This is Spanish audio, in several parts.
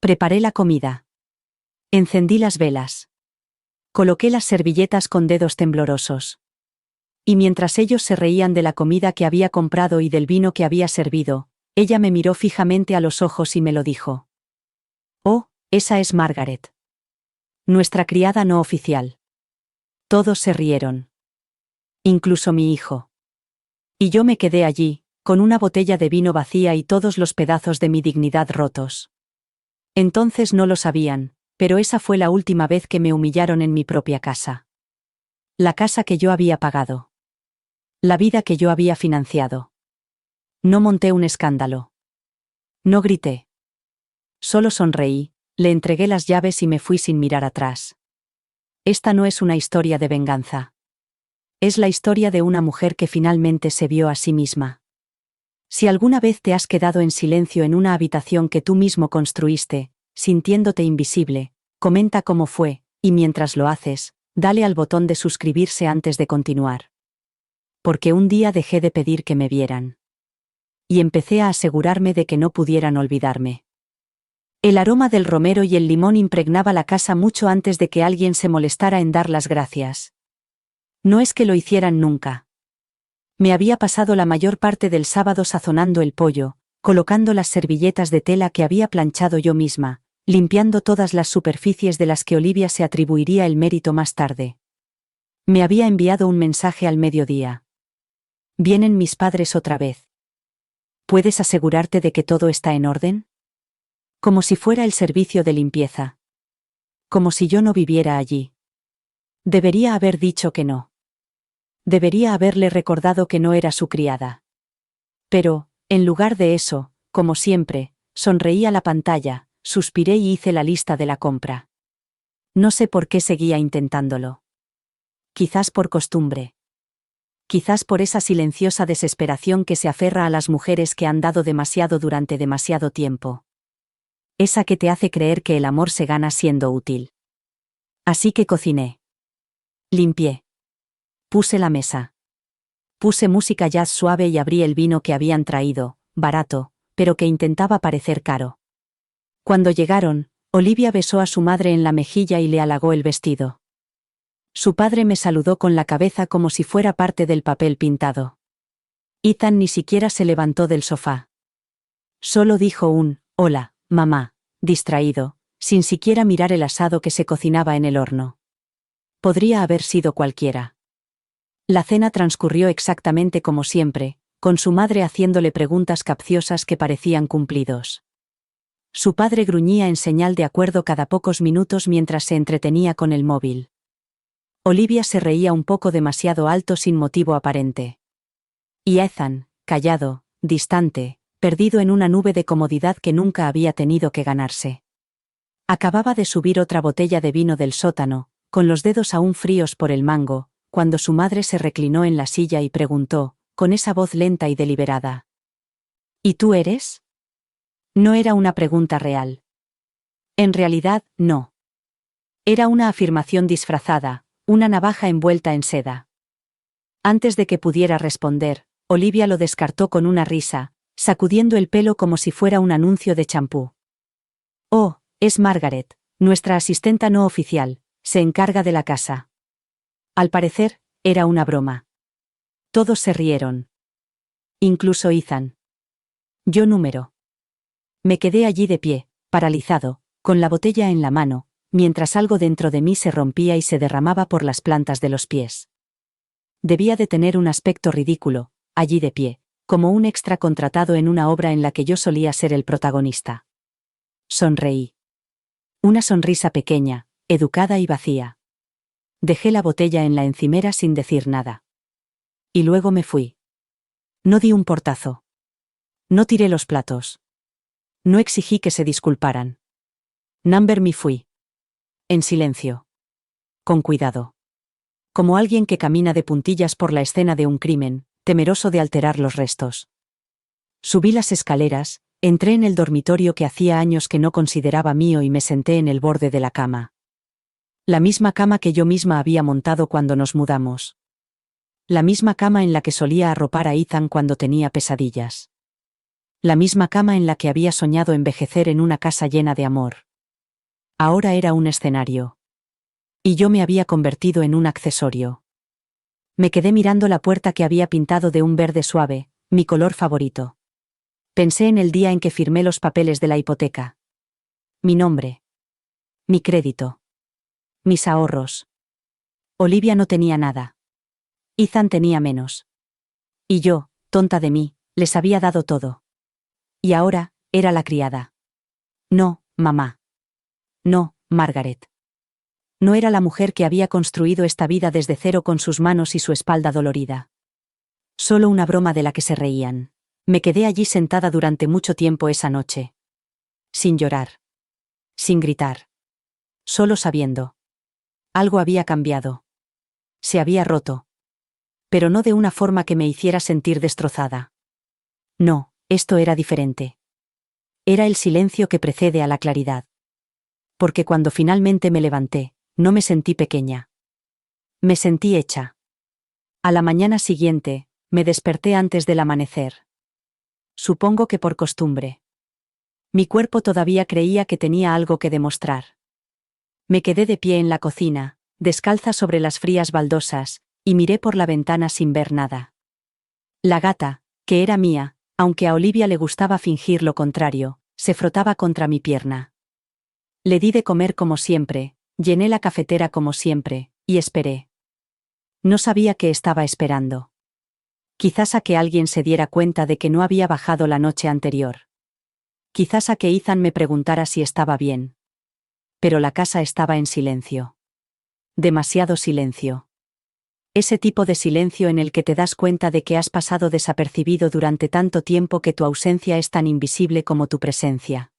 Preparé la comida. Encendí las velas. Coloqué las servilletas con dedos temblorosos. Y mientras ellos se reían de la comida que había comprado y del vino que había servido, ella me miró fijamente a los ojos y me lo dijo. «Oh, esa es Margaret. Nuestra criada no oficial». Todos se rieron. Incluso mi hijo. Y yo me quedé allí, con una botella de vino vacía y todos los pedazos de mi dignidad rotos. Entonces no lo sabían, pero esa fue la última vez que me humillaron en mi propia casa. La casa que yo había pagado. La vida que yo había financiado. No monté un escándalo. No grité. Solo sonreí, le entregué las llaves y me fui sin mirar atrás. Esta no es una historia de venganza. Es la historia de una mujer que finalmente se vio a sí misma. Si alguna vez te has quedado en silencio en una habitación que tú mismo construiste, sintiéndote invisible, comenta cómo fue, y mientras lo haces, dale al botón de suscribirse antes de continuar. Porque un día dejé de pedir que me vieran. Y empecé a asegurarme de que no pudieran olvidarme. El aroma del romero y el limón impregnaba la casa mucho antes de que alguien se molestara en dar las gracias. No es que lo hicieran nunca. Me había pasado la mayor parte del sábado sazonando el pollo, colocando las servilletas de tela que había planchado yo misma, limpiando todas las superficies de las que Olivia se atribuiría el mérito más tarde. Me había enviado un mensaje al mediodía. «Vienen mis padres otra vez. ¿Puedes asegurarte de que todo está en orden?» Como si fuera el servicio de limpieza. Como si yo no viviera allí. Debería haber dicho que no. Debería haberle recordado que no era su criada. Pero, en lugar de eso, como siempre, sonreí a la pantalla, suspiré y hice la lista de la compra. No sé por qué seguía intentándolo. Quizás por costumbre. Quizás por esa silenciosa desesperación que se aferra a las mujeres que han dado demasiado durante demasiado tiempo. Esa que te hace creer que el amor se gana siendo útil. Así que cociné. Limpié. Puse la mesa. Puse música jazz suave y abrí el vino que habían traído, barato, pero que intentaba parecer caro. Cuando llegaron, Olivia besó a su madre en la mejilla y le halagó el vestido. Su padre me saludó con la cabeza como si fuera parte del papel pintado. Ethan ni siquiera se levantó del sofá. Solo dijo un «Hola, mamá», distraído, sin siquiera mirar el asado que se cocinaba en el horno. Podría haber sido cualquiera. La cena transcurrió exactamente como siempre, con su madre haciéndole preguntas capciosas que parecían cumplidos. Su padre gruñía en señal de acuerdo cada pocos minutos mientras se entretenía con el móvil. Olivia se reía un poco demasiado alto sin motivo aparente. Y Ethan, callado, distante, perdido en una nube de comodidad que nunca había tenido que ganarse. Acababa de subir otra botella de vino del sótano, con los dedos aún fríos por el mango, cuando su madre se reclinó en la silla y preguntó, con esa voz lenta y deliberada. ¿Y tú eres? No era una pregunta real. En realidad, no. Era una afirmación disfrazada, una navaja envuelta en seda. Antes de que pudiera responder, Olivia lo descartó con una risa, sacudiendo el pelo como si fuera un anuncio de champú. «Oh, es Margaret, nuestra asistenta no oficial, se encarga de la casa». Al parecer, era una broma. Todos se rieron. Incluso Ethan. Yo número. Me quedé allí de pie, paralizado, con la botella en la mano, mientras algo dentro de mí se rompía y se derramaba por las plantas de los pies. Debía de tener un aspecto ridículo, allí de pie, como un extra contratado en una obra en la que yo solía ser el protagonista. Sonreí. Una sonrisa pequeña, educada y vacía. Dejé la botella en la encimera sin decir nada. Y luego me fui. No di un portazo. No tiré los platos. No exigí que se disculparan. Me fui. En silencio. Con cuidado. Como alguien que camina de puntillas por la escena de un crimen, temeroso de alterar los restos. Subí las escaleras, entré en el dormitorio que hacía años que no consideraba mío y me senté en el borde de la cama. La misma cama que yo misma había montado cuando nos mudamos. La misma cama en la que solía arropar a Ethan cuando tenía pesadillas. La misma cama en la que había soñado envejecer en una casa llena de amor. Ahora era un escenario. Y yo me había convertido en un accesorio. Me quedé mirando la puerta que había pintado de un verde suave, mi color favorito. Pensé en el día en que firmé los papeles de la hipoteca. Mi nombre. Mi crédito. Mis ahorros. Olivia no tenía nada. Ethan tenía menos. Y yo, tonta de mí, les había dado todo. Y ahora, era la criada. No, mamá. No, Margaret. No era la mujer que había construido esta vida desde cero con sus manos y su espalda dolorida. Solo una broma de la que se reían. Me quedé allí sentada durante mucho tiempo esa noche. Sin llorar. Sin gritar. Solo sabiendo. Algo había cambiado. Se había roto. Pero no de una forma que me hiciera sentir destrozada. No, esto era diferente. Era el silencio que precede a la claridad. Porque cuando finalmente me levanté, no me sentí pequeña. Me sentí hecha. A la mañana siguiente, me desperté antes del amanecer. Supongo que por costumbre. Mi cuerpo todavía creía que tenía algo que demostrar. Me quedé de pie en la cocina, descalza sobre las frías baldosas, y miré por la ventana sin ver nada. La gata, que era mía, aunque a Olivia le gustaba fingir lo contrario, se frotaba contra mi pierna. Le di de comer como siempre, llené la cafetera como siempre, y esperé. No sabía qué estaba esperando. Quizás a que alguien se diera cuenta de que no había bajado la noche anterior. Quizás a que Ethan me preguntara si estaba bien. Pero la casa estaba en silencio. Demasiado silencio. Ese tipo de silencio en el que te das cuenta de que has pasado desapercibido durante tanto tiempo que tu ausencia es tan invisible como tu presencia.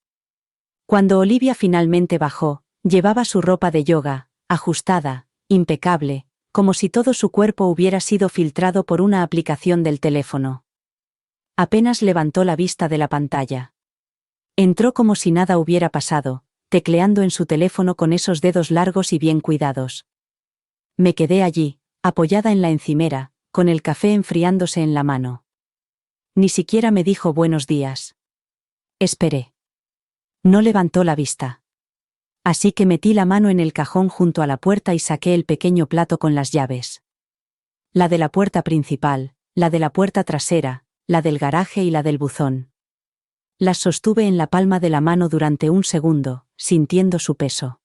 Cuando Olivia finalmente bajó, llevaba su ropa de yoga, ajustada, impecable, como si todo su cuerpo hubiera sido filtrado por una aplicación del teléfono. Apenas levantó la vista de la pantalla. Entró como si nada hubiera pasado, tecleando en su teléfono con esos dedos largos y bien cuidados. Me quedé allí, apoyada en la encimera, con el café enfriándose en la mano. Ni siquiera me dijo buenos días. Esperé. No levantó la vista. Así que metí la mano en el cajón junto a la puerta y saqué el pequeño plato con las llaves. La de la puerta principal, la de la puerta trasera, la del garaje y la del buzón. Las sostuve en la palma de la mano durante un segundo, sintiendo su peso.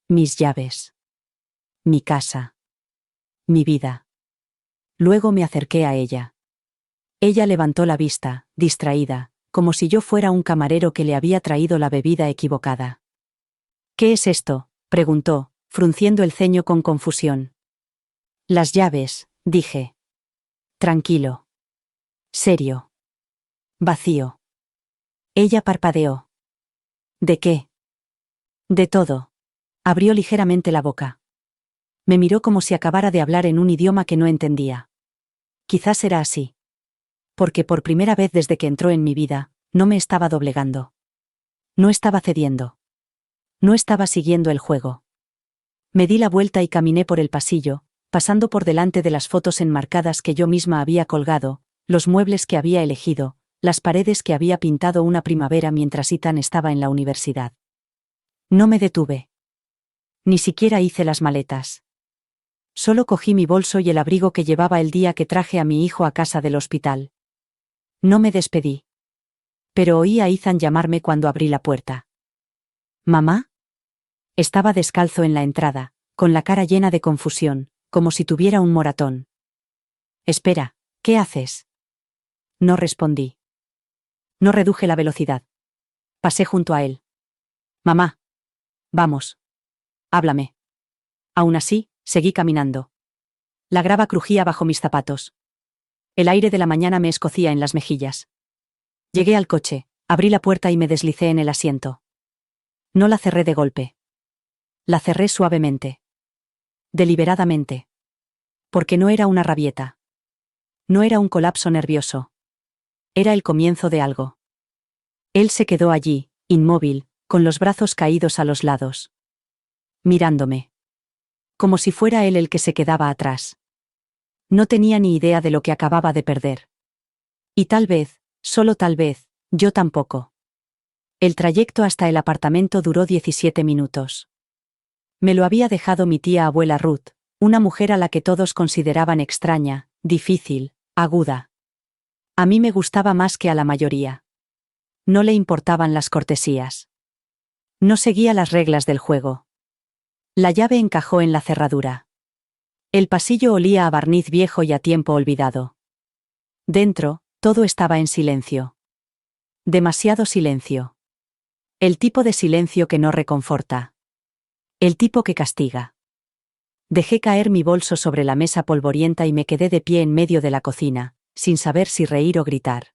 Mis llaves. Mi casa. Mi vida. Luego me acerqué a ella. Ella levantó la vista, distraída, como si yo fuera un camarero que le había traído la bebida equivocada. ¿Qué es esto?, preguntó, frunciendo el ceño con confusión. Las llaves, dije. Tranquilo. Serio. Vacío. Ella parpadeó. ¿De qué? De todo. Abrió ligeramente la boca. Me miró como si acabara de hablar en un idioma que no entendía. Quizás era así. Porque por primera vez desde que entró en mi vida, no me estaba doblegando. No estaba cediendo. No estaba siguiendo el juego. Me di la vuelta y caminé por el pasillo, pasando por delante de las fotos enmarcadas que yo misma había colgado, los muebles que había elegido, las paredes que había pintado una primavera mientras Ethan estaba en la universidad. No me detuve. Ni siquiera hice las maletas. Solo cogí mi bolso y el abrigo que llevaba el día que traje a mi hijo a casa del hospital. No me despedí. Pero oí a Ethan llamarme cuando abrí la puerta. ¿Mamá? Estaba descalzo en la entrada, con la cara llena de confusión, como si tuviera un moratón. Espera, ¿qué haces? No respondí. No reduje la velocidad. Pasé junto a él. Mamá. Vamos. Háblame. Aún así, seguí caminando. La grava crujía bajo mis zapatos. El aire de la mañana me escocía en las mejillas. Llegué al coche, abrí la puerta y me deslicé en el asiento. No la cerré de golpe. La cerré suavemente. Deliberadamente. Porque no era una rabieta. No era un colapso nervioso. Era el comienzo de algo. Él se quedó allí, inmóvil, con los brazos caídos a los lados. Mirándome. Como si fuera él el que se quedaba atrás. No tenía ni idea de lo que acababa de perder. Y tal vez, Solo tal vez, yo tampoco. El trayecto hasta el apartamento duró 17 minutos. Me lo había dejado mi tía abuela Ruth, una mujer a la que todos consideraban extraña, difícil, aguda. A mí me gustaba más que a la mayoría. No le importaban las cortesías. No seguía las reglas del juego. La llave encajó en la cerradura. El pasillo olía a barniz viejo y a tiempo olvidado. Dentro, todo estaba en silencio. Demasiado silencio. El tipo de silencio que no reconforta. El tipo que castiga. Dejé caer mi bolso sobre la mesa polvorienta y me quedé de pie en medio de la cocina, sin saber si reír o gritar.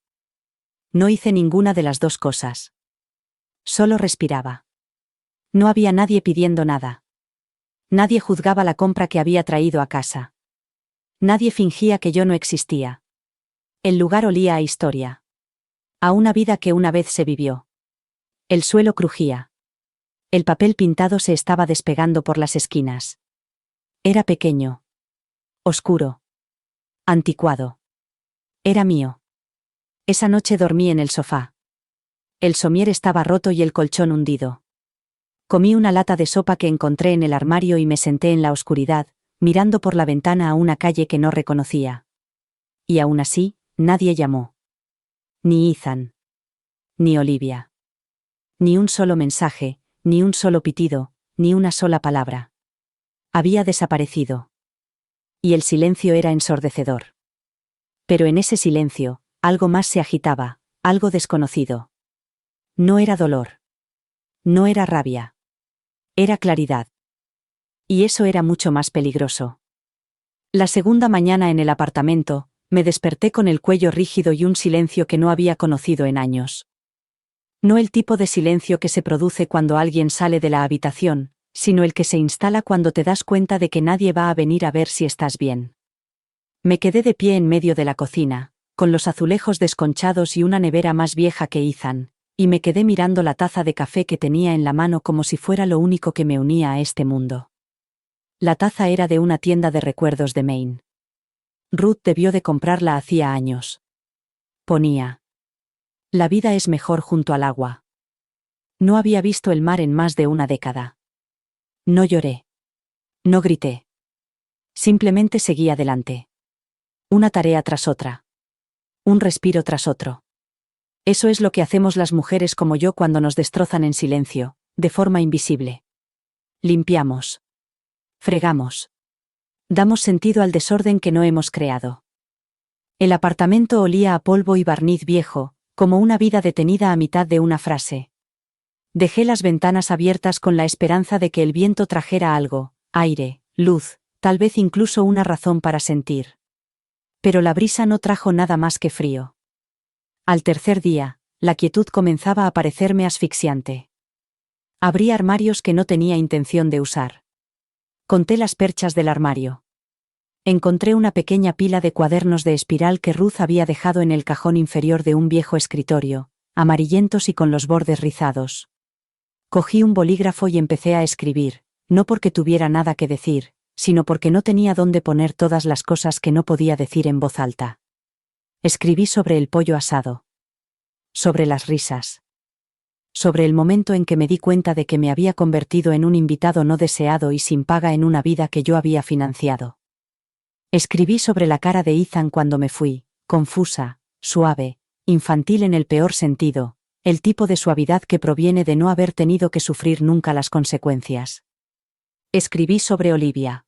No hice ninguna de las dos cosas. Solo respiraba. No había nadie pidiendo nada. Nadie juzgaba la compra que había traído a casa. Nadie fingía que yo no existía. El lugar olía a historia. A una vida que una vez se vivió. El suelo crujía. El papel pintado se estaba despegando por las esquinas. Era pequeño. Oscuro. Anticuado. Era mío. Esa noche dormí en el sofá. El somier estaba roto y el colchón hundido. Comí una lata de sopa que encontré en el armario y me senté en la oscuridad, mirando por la ventana a una calle que no reconocía. Y aún así, nadie llamó. Ni Ethan. Ni Olivia. Ni un solo mensaje, ni un solo pitido, ni una sola palabra. Había desaparecido. Y el silencio era ensordecedor. Pero en ese silencio, algo más se agitaba, algo desconocido. No era dolor. No era rabia. Era claridad. Y eso era mucho más peligroso. La segunda mañana en el apartamento, me desperté con el cuello rígido y un silencio que no había conocido en años. No el tipo de silencio que se produce cuando alguien sale de la habitación, sino el que se instala cuando te das cuenta de que nadie va a venir a ver si estás bien. Me quedé de pie en medio de la cocina, con los azulejos desconchados y una nevera más vieja que Ethan, y me quedé mirando la taza de café que tenía en la mano como si fuera lo único que me unía a este mundo. La taza era de una tienda de recuerdos de Maine. Ruth debió de comprarla hacía años. Ponía: la vida es mejor junto al agua. No había visto el mar en más de una década. No lloré. No grité. Simplemente seguí adelante. Una tarea tras otra. Un respiro tras otro. Eso es lo que hacemos las mujeres como yo cuando nos destrozan en silencio, de forma invisible. Limpiamos. Fregamos. Damos sentido al desorden que no hemos creado. El apartamento olía a polvo y barniz viejo, como una vida detenida a mitad de una frase. Dejé las ventanas abiertas con la esperanza de que el viento trajera algo, aire, luz, tal vez incluso una razón para sentir. Pero la brisa no trajo nada más que frío. Al tercer día, la quietud comenzaba a parecerme asfixiante. Abrí armarios que no tenía intención de usar. Conté las perchas del armario. Encontré una pequeña pila de cuadernos de espiral que Ruth había dejado en el cajón inferior de un viejo escritorio, amarillentos y con los bordes rizados. Cogí un bolígrafo y empecé a escribir, no porque tuviera nada que decir, sino porque no tenía dónde poner todas las cosas que no podía decir en voz alta. Escribí sobre el pollo asado. Sobre las risas. Sobre el momento en que me di cuenta de que me había convertido en un invitado no deseado y sin paga en una vida que yo había financiado. Escribí sobre la cara de Ethan cuando me fui, confusa, suave, infantil en el peor sentido, el tipo de suavidad que proviene de no haber tenido que sufrir nunca las consecuencias. Escribí sobre Olivia.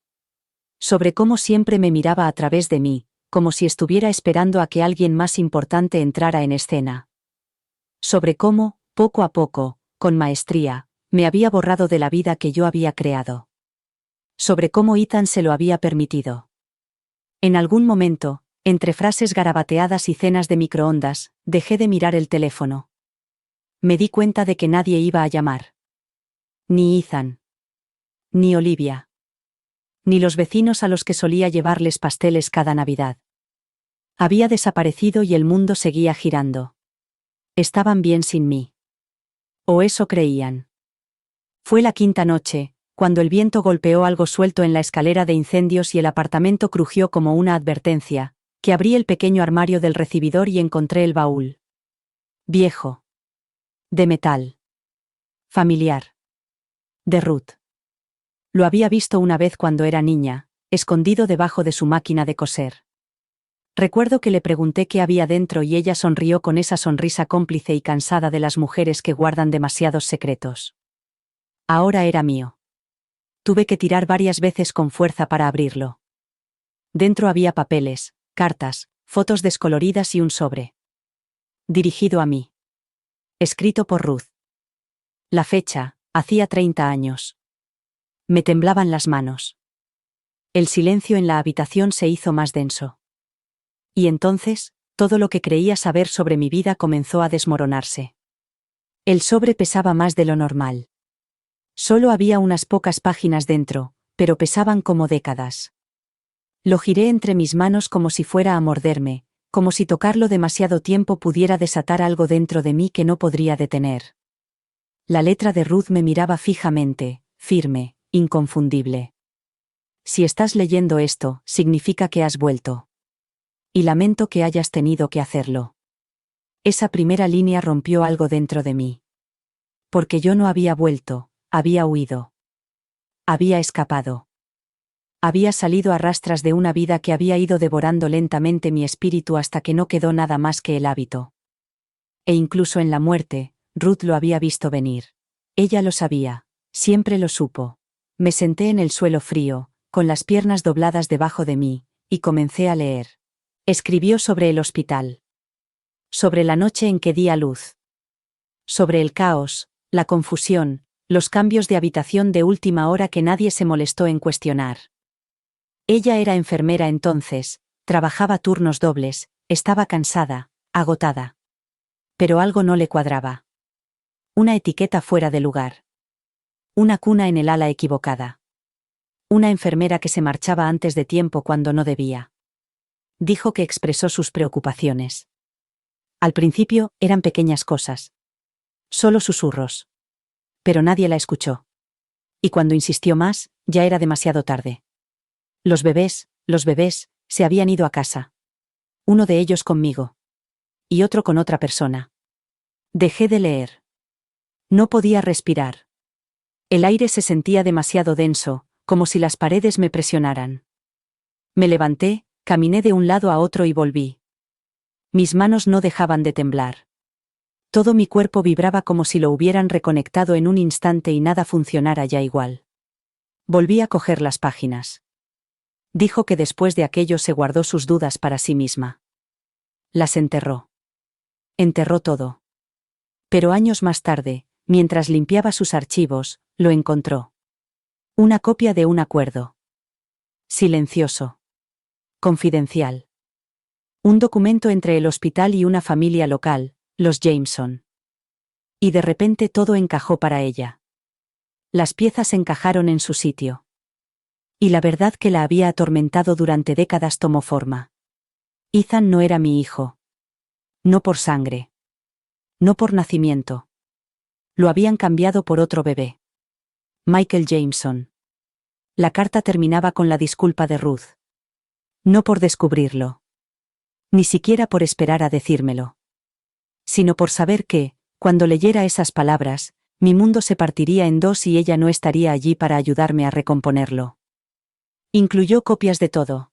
Sobre cómo siempre me miraba a través de mí, como si estuviera esperando a que alguien más importante entrara en escena. Sobre cómo, poco a poco, con maestría, me había borrado de la vida que yo había creado. Sobre cómo Ethan se lo había permitido. En algún momento, entre frases garabateadas y cenas de microondas, dejé de mirar el teléfono. Me di cuenta de que nadie iba a llamar. Ni Ethan. Ni Olivia. Ni los vecinos a los que solía llevarles pasteles cada Navidad. Había desaparecido y el mundo seguía girando. Estaban bien sin mí. O eso creían. Fue la quinta noche, cuando el viento golpeó algo suelto en la escalera de incendios y el apartamento crujió como una advertencia, que abrí el pequeño armario del recibidor y encontré el baúl. Viejo. De metal. Familiar. De Ruth. Lo había visto una vez cuando era niña, escondido debajo de su máquina de coser. Recuerdo que le pregunté qué había dentro y ella sonrió con esa sonrisa cómplice y cansada de las mujeres que guardan demasiados secretos. Ahora era mío. Tuve que tirar varias veces con fuerza para abrirlo. Dentro había papeles, cartas, fotos descoloridas y un sobre. Dirigido a mí. Escrito por Ruth. La fecha, hacía 30 años. Me temblaban las manos. El silencio en la habitación se hizo más denso. Y entonces, todo lo que creía saber sobre mi vida comenzó a desmoronarse. El sobre pesaba más de lo normal. Solo había unas pocas páginas dentro, pero pesaban como décadas. Lo giré entre mis manos como si fuera a morderme, como si tocarlo demasiado tiempo pudiera desatar algo dentro de mí que no podría detener. La letra de Ruth me miraba fijamente, firme, inconfundible. Si estás leyendo esto, significa que has vuelto. Y lamento que hayas tenido que hacerlo. Esa primera línea rompió algo dentro de mí. Porque yo no había vuelto, había huido. Había escapado. Había salido a rastras de una vida que había ido devorando lentamente mi espíritu hasta que no quedó nada más que el hábito. E incluso en la muerte, Ruth lo había visto venir. Ella lo sabía, siempre lo supo. Me senté en el suelo frío, con las piernas dobladas debajo de mí, y comencé a leer. Escribió sobre el hospital. Sobre la noche en que di a luz. Sobre el caos, la confusión, los cambios de habitación de última hora que nadie se molestó en cuestionar. Ella era enfermera entonces, trabajaba turnos dobles, estaba cansada, agotada. Pero algo no le cuadraba. Una etiqueta fuera de lugar. Una cuna en el ala equivocada. Una enfermera que se marchaba antes de tiempo cuando no debía. Dijo que expresó sus preocupaciones. Al principio, eran pequeñas cosas. Solo susurros. Pero nadie la escuchó. Y cuando insistió más, ya era demasiado tarde. Los bebés, se habían ido a casa. Uno de ellos conmigo. Y otro con otra persona. Dejé de leer. No podía respirar. El aire se sentía demasiado denso, como si las paredes me presionaran. Me levanté, caminé de un lado a otro y volví. Mis manos no dejaban de temblar. Todo mi cuerpo vibraba como si lo hubieran reconectado en un instante y nada funcionara ya igual. Volví a coger las páginas. Dijo que después de aquello se guardó sus dudas para sí misma. Las enterró. Enterró todo. Pero años más tarde, mientras limpiaba sus archivos, lo encontró. Una copia de un acuerdo. Silencioso. Confidencial. Un documento entre el hospital y una familia local, los Jameson. Y de repente todo encajó para ella. Las piezas encajaron en su sitio. Y la verdad que la había atormentado durante décadas tomó forma. Ethan no era mi hijo. No por sangre. No por nacimiento. Lo habían cambiado por otro bebé. Michael Jameson. La carta terminaba con la disculpa de Ruth. No por descubrirlo. Ni siquiera por esperar a decírmelo. Sino por saber que, cuando leyera esas palabras, mi mundo se partiría en dos y ella no estaría allí para ayudarme a recomponerlo. Incluyó copias de todo.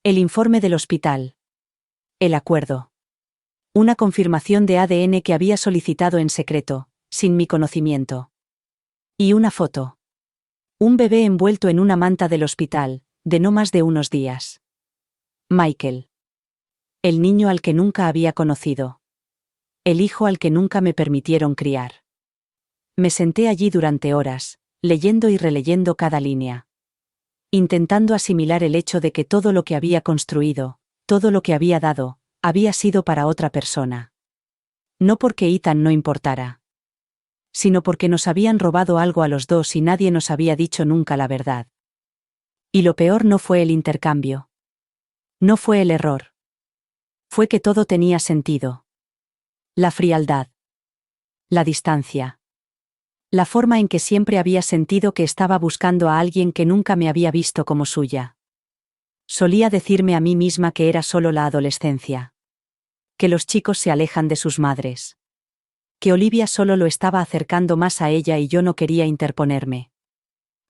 El informe del hospital. El acuerdo. Una confirmación de ADN que había solicitado en secreto, sin mi conocimiento. Y una foto. Un bebé envuelto en una manta del hospital, de no más de unos días. Michael. El niño al que nunca había conocido. El hijo al que nunca me permitieron criar. Me senté allí durante horas, leyendo y releyendo cada línea. Intentando asimilar el hecho de que todo lo que había construido, todo lo que había dado, había sido para otra persona. No porque Ethan no importara. Sino porque nos habían robado algo a los dos y nadie nos había dicho nunca la verdad. Y lo peor no fue el intercambio. No fue el error. Fue que todo tenía sentido. La frialdad. La distancia. La forma en que siempre había sentido que estaba buscando a alguien que nunca me había visto como suya. Solía decirme a mí misma que era solo la adolescencia. que los chicos se alejan de sus madres. Que Olivia solo lo estaba acercando más a ella y yo no quería interponerme.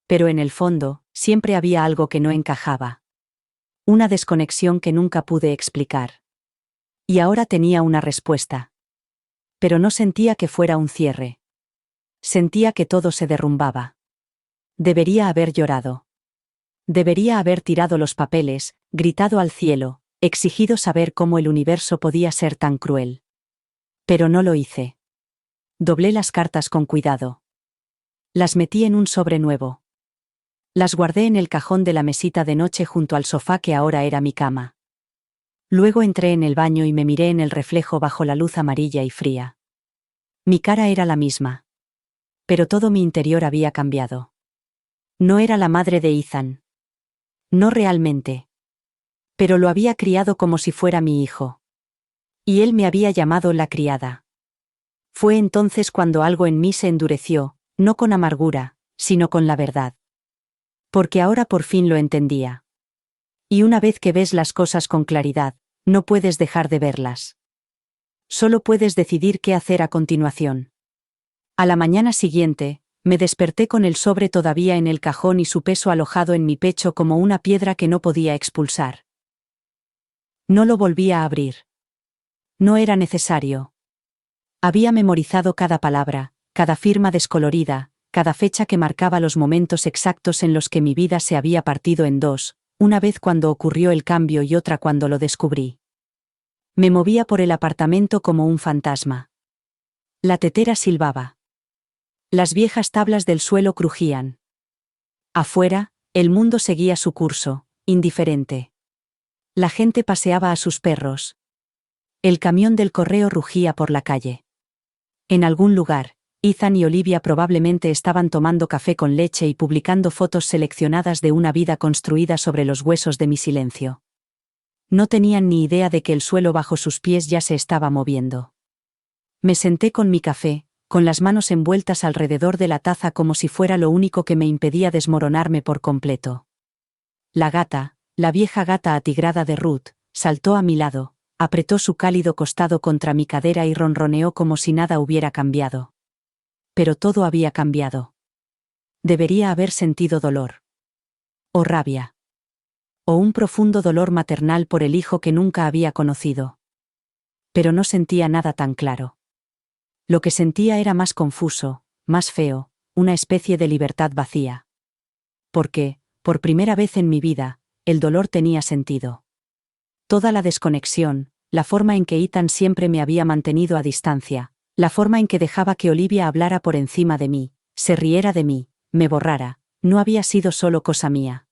Pero en el fondo, siempre había algo que no encajaba. Una desconexión que nunca pude explicar. Y ahora tenía una respuesta. Pero no sentía que fuera un cierre. Sentía que todo se derrumbaba. Debería haber llorado. Debería haber tirado los papeles, gritado al cielo, exigido saber cómo el universo podía ser tan cruel. Pero no lo hice. Doblé las cartas con cuidado. Las metí en un sobre nuevo. Las guardé en el cajón de la mesita de noche junto al sofá que ahora era mi cama. Luego entré en el baño y me miré en el reflejo bajo la luz amarilla y fría. Mi cara era la misma. Pero todo mi interior había cambiado. No era la madre de Ethan. No realmente. Pero lo había criado como si fuera mi hijo. Y él me había llamado la criada. Fue entonces cuando algo en mí se endureció, no con amargura, sino con la verdad. Porque ahora por fin lo entendía. Y una vez que ves las cosas con claridad, no puedes dejar de verlas. Solo puedes decidir qué hacer a continuación. A la mañana siguiente, me desperté con el sobre todavía en el cajón y su peso alojado en mi pecho como una piedra que no podía expulsar. No lo volví a abrir. No era necesario. Había memorizado cada palabra, cada firma descolorida, cada fecha que marcaba los momentos exactos en los que mi vida se había partido en dos, una vez cuando ocurrió el cambio y otra cuando lo descubrí. Me movía por el apartamento como un fantasma. La tetera silbaba. Las viejas tablas del suelo crujían. Afuera, el mundo seguía su curso, indiferente. La gente paseaba a sus perros. El camión del correo rugía por la calle. En algún lugar, Ethan y Olivia probablemente estaban tomando café con leche y publicando fotos seleccionadas de una vida construida sobre los huesos de mi silencio. No tenían ni idea de que el suelo bajo sus pies ya se estaba moviendo. Me senté con mi café, con las manos envueltas alrededor de la taza como si fuera lo único que me impedía desmoronarme por completo. La gata, la vieja gata atigrada de Ruth, saltó a mi lado, apretó su cálido costado contra mi cadera y ronroneó como si nada hubiera cambiado. Pero todo había cambiado. Debería haber sentido dolor. O rabia. O un profundo dolor maternal por el hijo que nunca había conocido. Pero no sentía nada tan claro. Lo que sentía era más confuso, más feo, una especie de libertad vacía. Porque, por primera vez en mi vida, el dolor tenía sentido. Toda la desconexión, la forma en que Ethan siempre me había mantenido a distancia, la forma en que dejaba que Olivia hablara por encima de mí, se riera de mí, me borrara, no había sido solo cosa mía.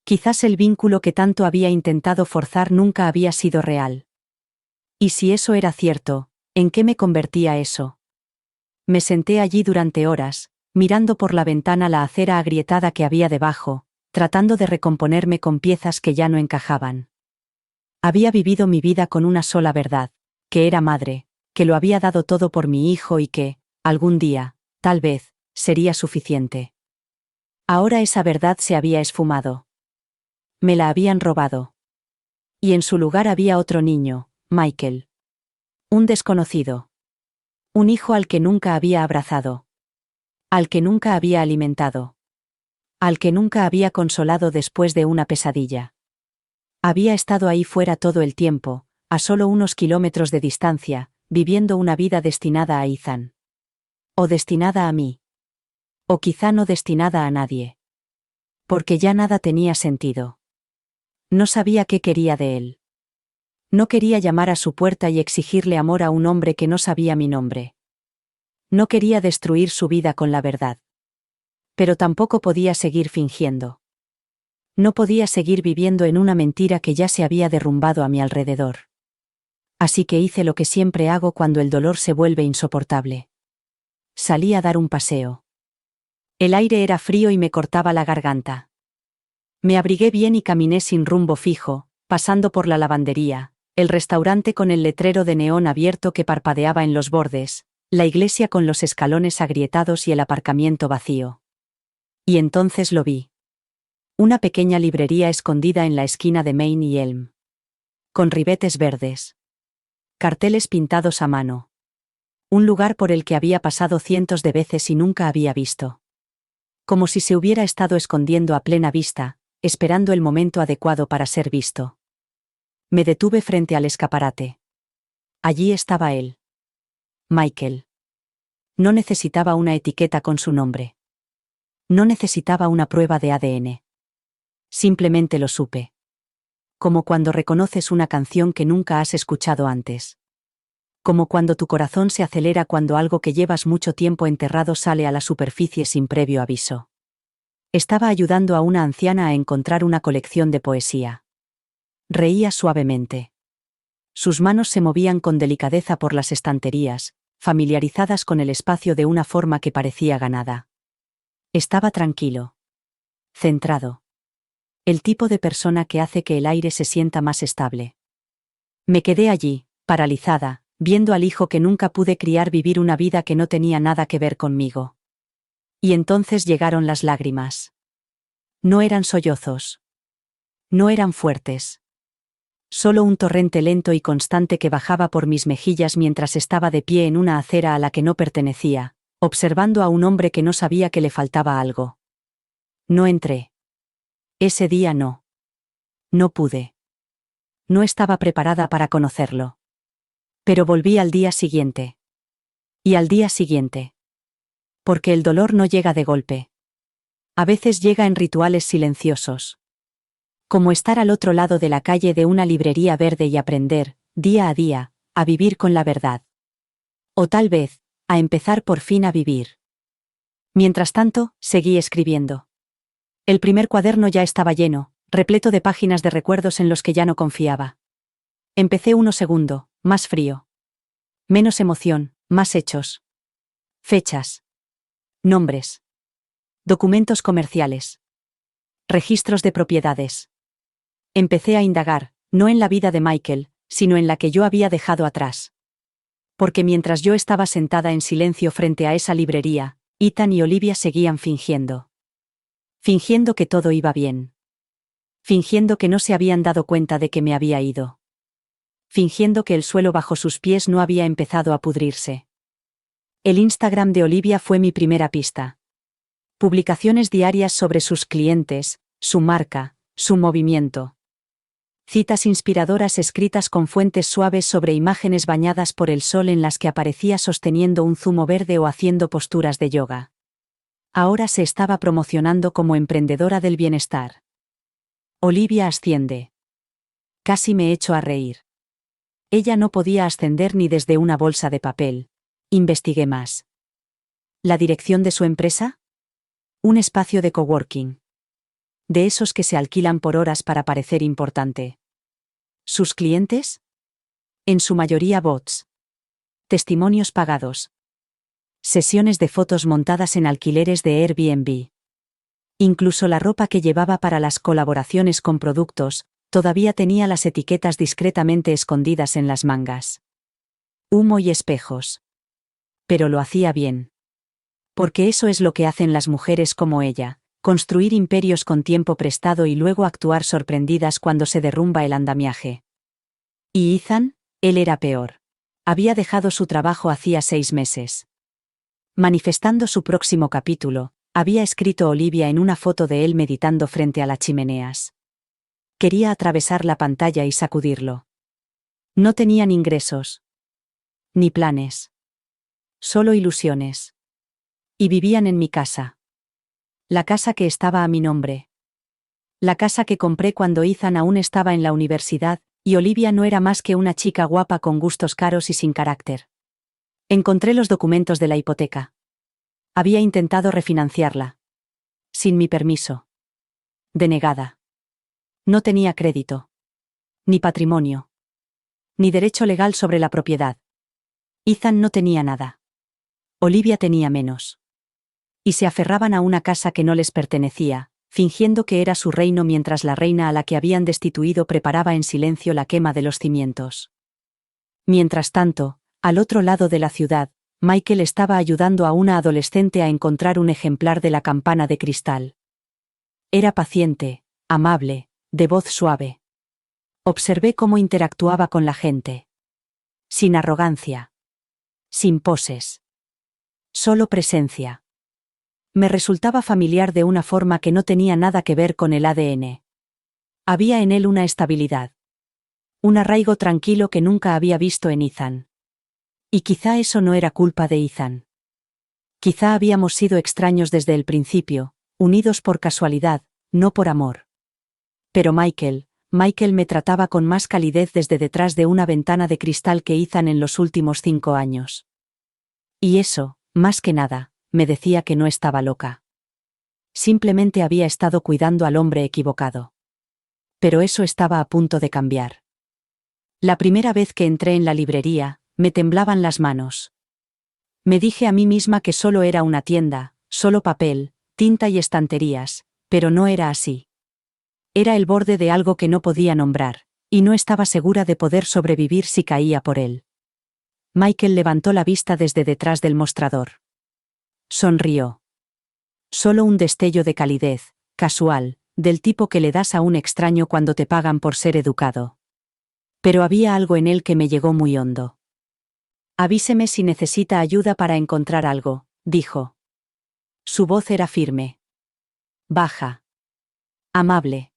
Quizás el vínculo que tanto había intentado forzar nunca había sido real. Y si eso era cierto, ¿en qué me convertía eso? Me senté allí durante horas, mirando por la ventana la acera agrietada que había debajo, tratando de recomponerme con piezas que ya no encajaban. Había vivido mi vida con una sola verdad, que era madre, que lo había dado todo por mi hijo y que, algún día, tal vez, sería suficiente. Ahora esa verdad se había esfumado. Me la habían robado. Y en su lugar había otro niño, Michael. Un desconocido. Un hijo al que nunca había abrazado. Al que nunca había alimentado. Al que nunca había consolado después de una pesadilla. Había estado ahí fuera todo el tiempo, a solo unos kilómetros de distancia, viviendo una vida destinada a Ethan. O destinada a mí. O quizá no destinada a nadie. Porque ya nada tenía sentido. No sabía qué quería de él. No quería llamar a su puerta y exigirle amor a un hombre que no sabía mi nombre. No quería destruir su vida con la verdad. Pero tampoco podía seguir fingiendo. No podía seguir viviendo en una mentira que ya se había derrumbado a mi alrededor. Así que hice lo que siempre hago cuando el dolor se vuelve insoportable. Salí a dar un paseo. El aire era frío y me cortaba la garganta. Me abrigué bien y caminé sin rumbo fijo, pasando por la lavandería, el restaurante con el letrero de neón abierto que parpadeaba en los bordes, la iglesia con los escalones agrietados y el aparcamiento vacío. Y entonces lo vi. Una pequeña librería escondida en la esquina de Main y Elm. Con ribetes verdes. Carteles pintados a mano. Un lugar por el que había pasado cientos de veces y nunca había visto. Como si se hubiera estado escondiendo a plena vista, esperando el momento adecuado para ser visto. Me detuve frente al escaparate. Allí estaba él. Michael. No necesitaba una etiqueta con su nombre. No necesitaba una prueba de ADN. Simplemente lo supe. Como cuando reconoces una canción que nunca has escuchado antes. Como cuando tu corazón se acelera cuando algo que llevas mucho tiempo enterrado sale a la superficie sin previo aviso. Estaba ayudando a una anciana a encontrar una colección de poesía. Reía suavemente. Sus manos se movían con delicadeza por las estanterías, familiarizadas con el espacio de una forma que parecía ganada. Estaba tranquilo. Centrado. El tipo de persona que hace que el aire se sienta más estable. Me quedé allí, paralizada, viendo al hijo que nunca pude criar vivir una vida que no tenía nada que ver conmigo. Y entonces llegaron las lágrimas. No eran sollozos. No eran fuertes. Solo un torrente lento y constante que bajaba por mis mejillas mientras estaba de pie en una acera a la que no pertenecía, observando a un hombre que no sabía que le faltaba algo. No entré. Ese día no. No pude. No estaba preparada para conocerlo. Pero volví al día siguiente. Y al día siguiente. Porque el dolor no llega de golpe. A veces llega en rituales silenciosos. Como estar al otro lado de la calle de una librería verde y aprender, día a día, a vivir con la verdad. O tal vez, a empezar por fin a vivir. Mientras tanto, seguí escribiendo. El primer cuaderno ya estaba lleno, repleto de páginas de recuerdos en los que ya no confiaba. Empecé uno segundo, más frío. Menos emoción, más hechos. Fechas. Nombres. Documentos comerciales. Registros de propiedades. Empecé a indagar, no en la vida de Michael, sino en la que yo había dejado atrás. Porque mientras yo estaba sentada en silencio frente a esa librería, Ethan y Olivia seguían fingiendo. Fingiendo que todo iba bien. Fingiendo que no se habían dado cuenta de que me había ido. Fingiendo que el suelo bajo sus pies no había empezado a pudrirse. El Instagram de Olivia fue mi primera pista. Publicaciones diarias sobre sus clientes, su marca, su movimiento. Citas inspiradoras escritas con fuentes suaves sobre imágenes bañadas por el sol en las que aparecía sosteniendo un zumo verde o haciendo posturas de yoga. Ahora se estaba promocionando como emprendedora del bienestar. Olivia asciende. Casi me echo a reír. Ella no podía ascender ni desde una bolsa de papel. Investigué más. ¿La dirección de su empresa? Un espacio de coworking. De esos que se alquilan por horas para parecer importante. ¿Sus clientes? En su mayoría bots. Testimonios pagados. Sesiones de fotos montadas en alquileres de Airbnb. Incluso la ropa que llevaba para las colaboraciones con productos, todavía tenía las etiquetas discretamente escondidas en las mangas. Humo y espejos. Pero lo hacía bien. Porque eso es lo que hacen las mujeres como ella, construir imperios con tiempo prestado y luego actuar sorprendidas cuando se derrumba el andamiaje. Y Ethan, él era peor. Había dejado su trabajo hacía 6 meses. Manifestando su próximo capítulo, había escrito Olivia en una foto de él meditando frente a las chimeneas. Quería atravesar la pantalla y sacudirlo. No tenían ingresos. Ni planes. Solo ilusiones. Y vivían en mi casa. La casa que estaba a mi nombre. La casa que compré cuando Ethan aún estaba en la universidad, y Olivia no era más que una chica guapa con gustos caros y sin carácter. Encontré los documentos de la hipoteca. Había intentado refinanciarla. Sin mi permiso. Denegada. No tenía crédito. Ni patrimonio. Ni derecho legal sobre la propiedad. Ethan no tenía nada. Olivia tenía menos. Y se aferraban a una casa que no les pertenecía, fingiendo que era su reino mientras la reina a la que habían destituido preparaba en silencio la quema de los cimientos. Mientras tanto, al otro lado de la ciudad, Michael estaba ayudando a una adolescente a encontrar un ejemplar de la campana de cristal. Era paciente, amable, de voz suave. Observé cómo interactuaba con la gente. Sin arrogancia. Sin poses. Solo presencia. Me resultaba familiar de una forma que no tenía nada que ver con el ADN. Había en él una estabilidad. Un arraigo tranquilo que nunca había visto en Ethan. Y quizá eso no era culpa de Ethan. Quizá habíamos sido extraños desde el principio, unidos por casualidad, no por amor. Pero Michael me trataba con más calidez desde detrás de una ventana de cristal que Ethan en los últimos 5 años. Y eso, más que nada, me decía que no estaba loca. Simplemente había estado cuidando al hombre equivocado. Pero eso estaba a punto de cambiar. La primera vez que entré en la librería, me temblaban las manos. Me dije a mí misma que solo era una tienda, solo papel, tinta y estanterías, pero no era así. Era el borde de algo que no podía nombrar, y no estaba segura de poder sobrevivir si caía por él. Michael levantó la vista desde detrás del mostrador. Sonrió. Solo un destello de calidez, casual, del tipo que le das a un extraño cuando te pagan por ser educado. Pero había algo en él que me llegó muy hondo. Avíseme si necesita ayuda para encontrar algo, dijo. Su voz era firme. Baja. Amable.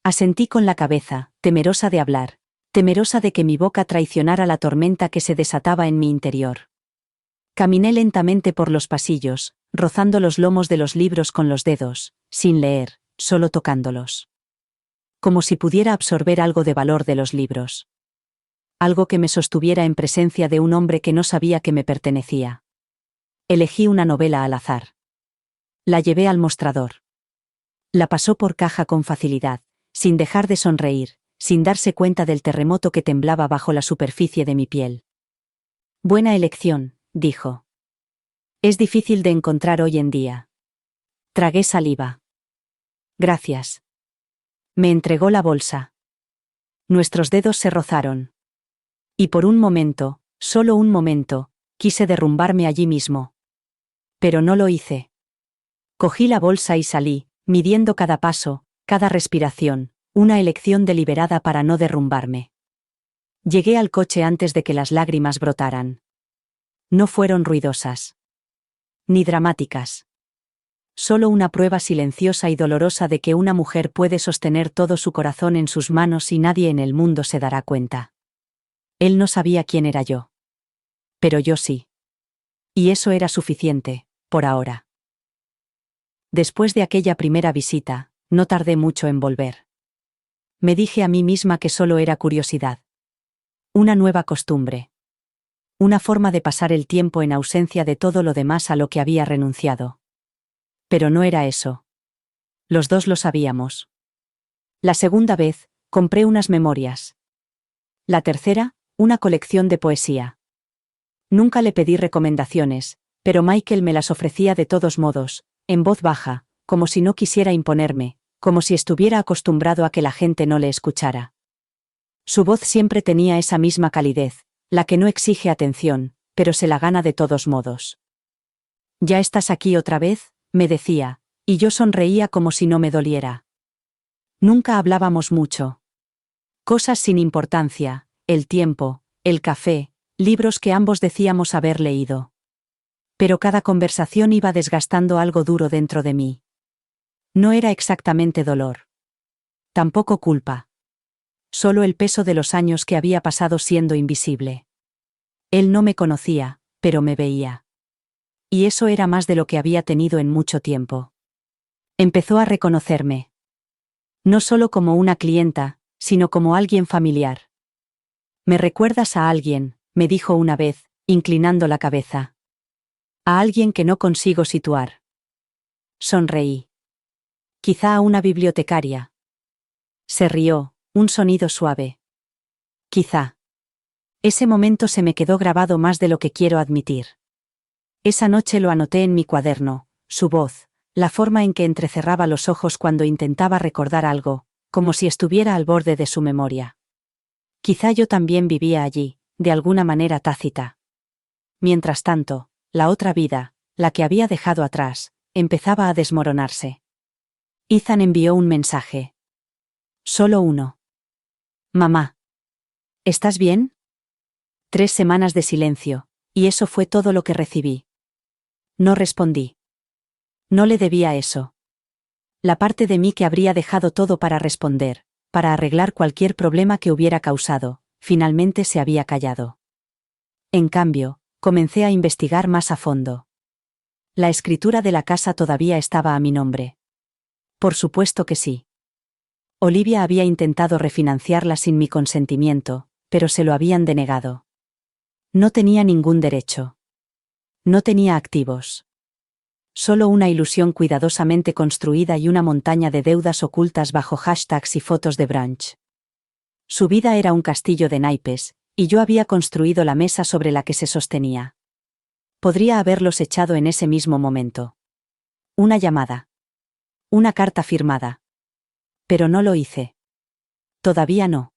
Asentí con la cabeza, temerosa de hablar, temerosa de que mi boca traicionara la tormenta que se desataba en mi interior. Caminé lentamente por los pasillos, rozando los lomos de los libros con los dedos, sin leer, solo tocándolos. Como si pudiera absorber algo de valor de los libros. Algo que me sostuviera en presencia de un hombre que no sabía que me pertenecía. Elegí una novela al azar. La llevé al mostrador. La pasó por caja con facilidad, sin dejar de sonreír, sin darse cuenta del terremoto que temblaba bajo la superficie de mi piel. Buena elección, dijo. Es difícil de encontrar hoy en día. Tragué saliva. Gracias. Me entregó la bolsa. Nuestros dedos se rozaron. Y por un momento, solo un momento, quise derrumbarme allí mismo. Pero no lo hice. Cogí la bolsa y salí, midiendo cada paso, cada respiración, una elección deliberada para no derrumbarme. Llegué al coche antes de que las lágrimas brotaran. No fueron ruidosas. Ni dramáticas. Solo una prueba silenciosa y dolorosa de que una mujer puede sostener todo su corazón en sus manos y nadie en el mundo se dará cuenta. Él no sabía quién era yo. Pero yo sí. Y eso era suficiente, por ahora. Después de aquella primera visita, no tardé mucho en volver. Me dije a mí misma que solo era curiosidad. Una nueva costumbre. Una forma de pasar el tiempo en ausencia de todo lo demás a lo que había renunciado. Pero no era eso. Los dos lo sabíamos. La segunda vez, compré unas memorias. La tercera, una colección de poesía. Nunca le pedí recomendaciones, pero Michael me las ofrecía de todos modos, en voz baja, como si no quisiera imponerme, como si estuviera acostumbrado a que la gente no le escuchara. Su voz siempre tenía esa misma calidez, la que no exige atención, pero se la gana de todos modos. ¿Ya estás aquí otra vez?, me decía, y yo sonreía como si no me doliera. Nunca hablábamos mucho. Cosas sin importancia, el tiempo, el café, libros que ambos decíamos haber leído. Pero cada conversación iba desgastando algo duro dentro de mí. No era exactamente dolor. Tampoco culpa. Solo el peso de los años que había pasado siendo invisible. Él no me conocía, pero me veía. Y eso era más de lo que había tenido en mucho tiempo. Empezó a reconocerme. No solo como una clienta, sino como alguien familiar. «Me recuerdas a alguien», me dijo una vez, inclinando la cabeza. «A alguien que no consigo situar». Sonreí. «Quizá a una bibliotecaria». Se rió, un sonido suave. «Quizá». Ese momento se me quedó grabado más de lo que quiero admitir. Esa noche lo anoté en mi cuaderno, su voz, la forma en que entrecerraba los ojos cuando intentaba recordar algo, como si estuviera al borde de su memoria. Quizá yo también vivía allí, de alguna manera tácita. Mientras tanto, la otra vida, la que había dejado atrás, empezaba a desmoronarse. Ethan envió un mensaje. Solo uno. «Mamá. ¿Estás bien?» 3 semanas de silencio, y eso fue todo lo que recibí. No respondí. No le debía eso. La parte de mí que habría dejado todo para responder, para arreglar cualquier problema que hubiera causado, finalmente se había callado. En cambio, comencé a investigar más a fondo. La escritura de la casa todavía estaba a mi nombre. Por supuesto que sí. Olivia había intentado refinanciarla sin mi consentimiento, pero se lo habían denegado. No tenía ningún derecho. No tenía activos. Solo una ilusión cuidadosamente construida y una montaña de deudas ocultas bajo hashtags y fotos de brunch. Su vida era un castillo de naipes, y yo había construido la mesa sobre la que se sostenía. Podría haberlos echado en ese mismo momento. Una llamada. Una carta firmada. Pero no lo hice. Todavía no.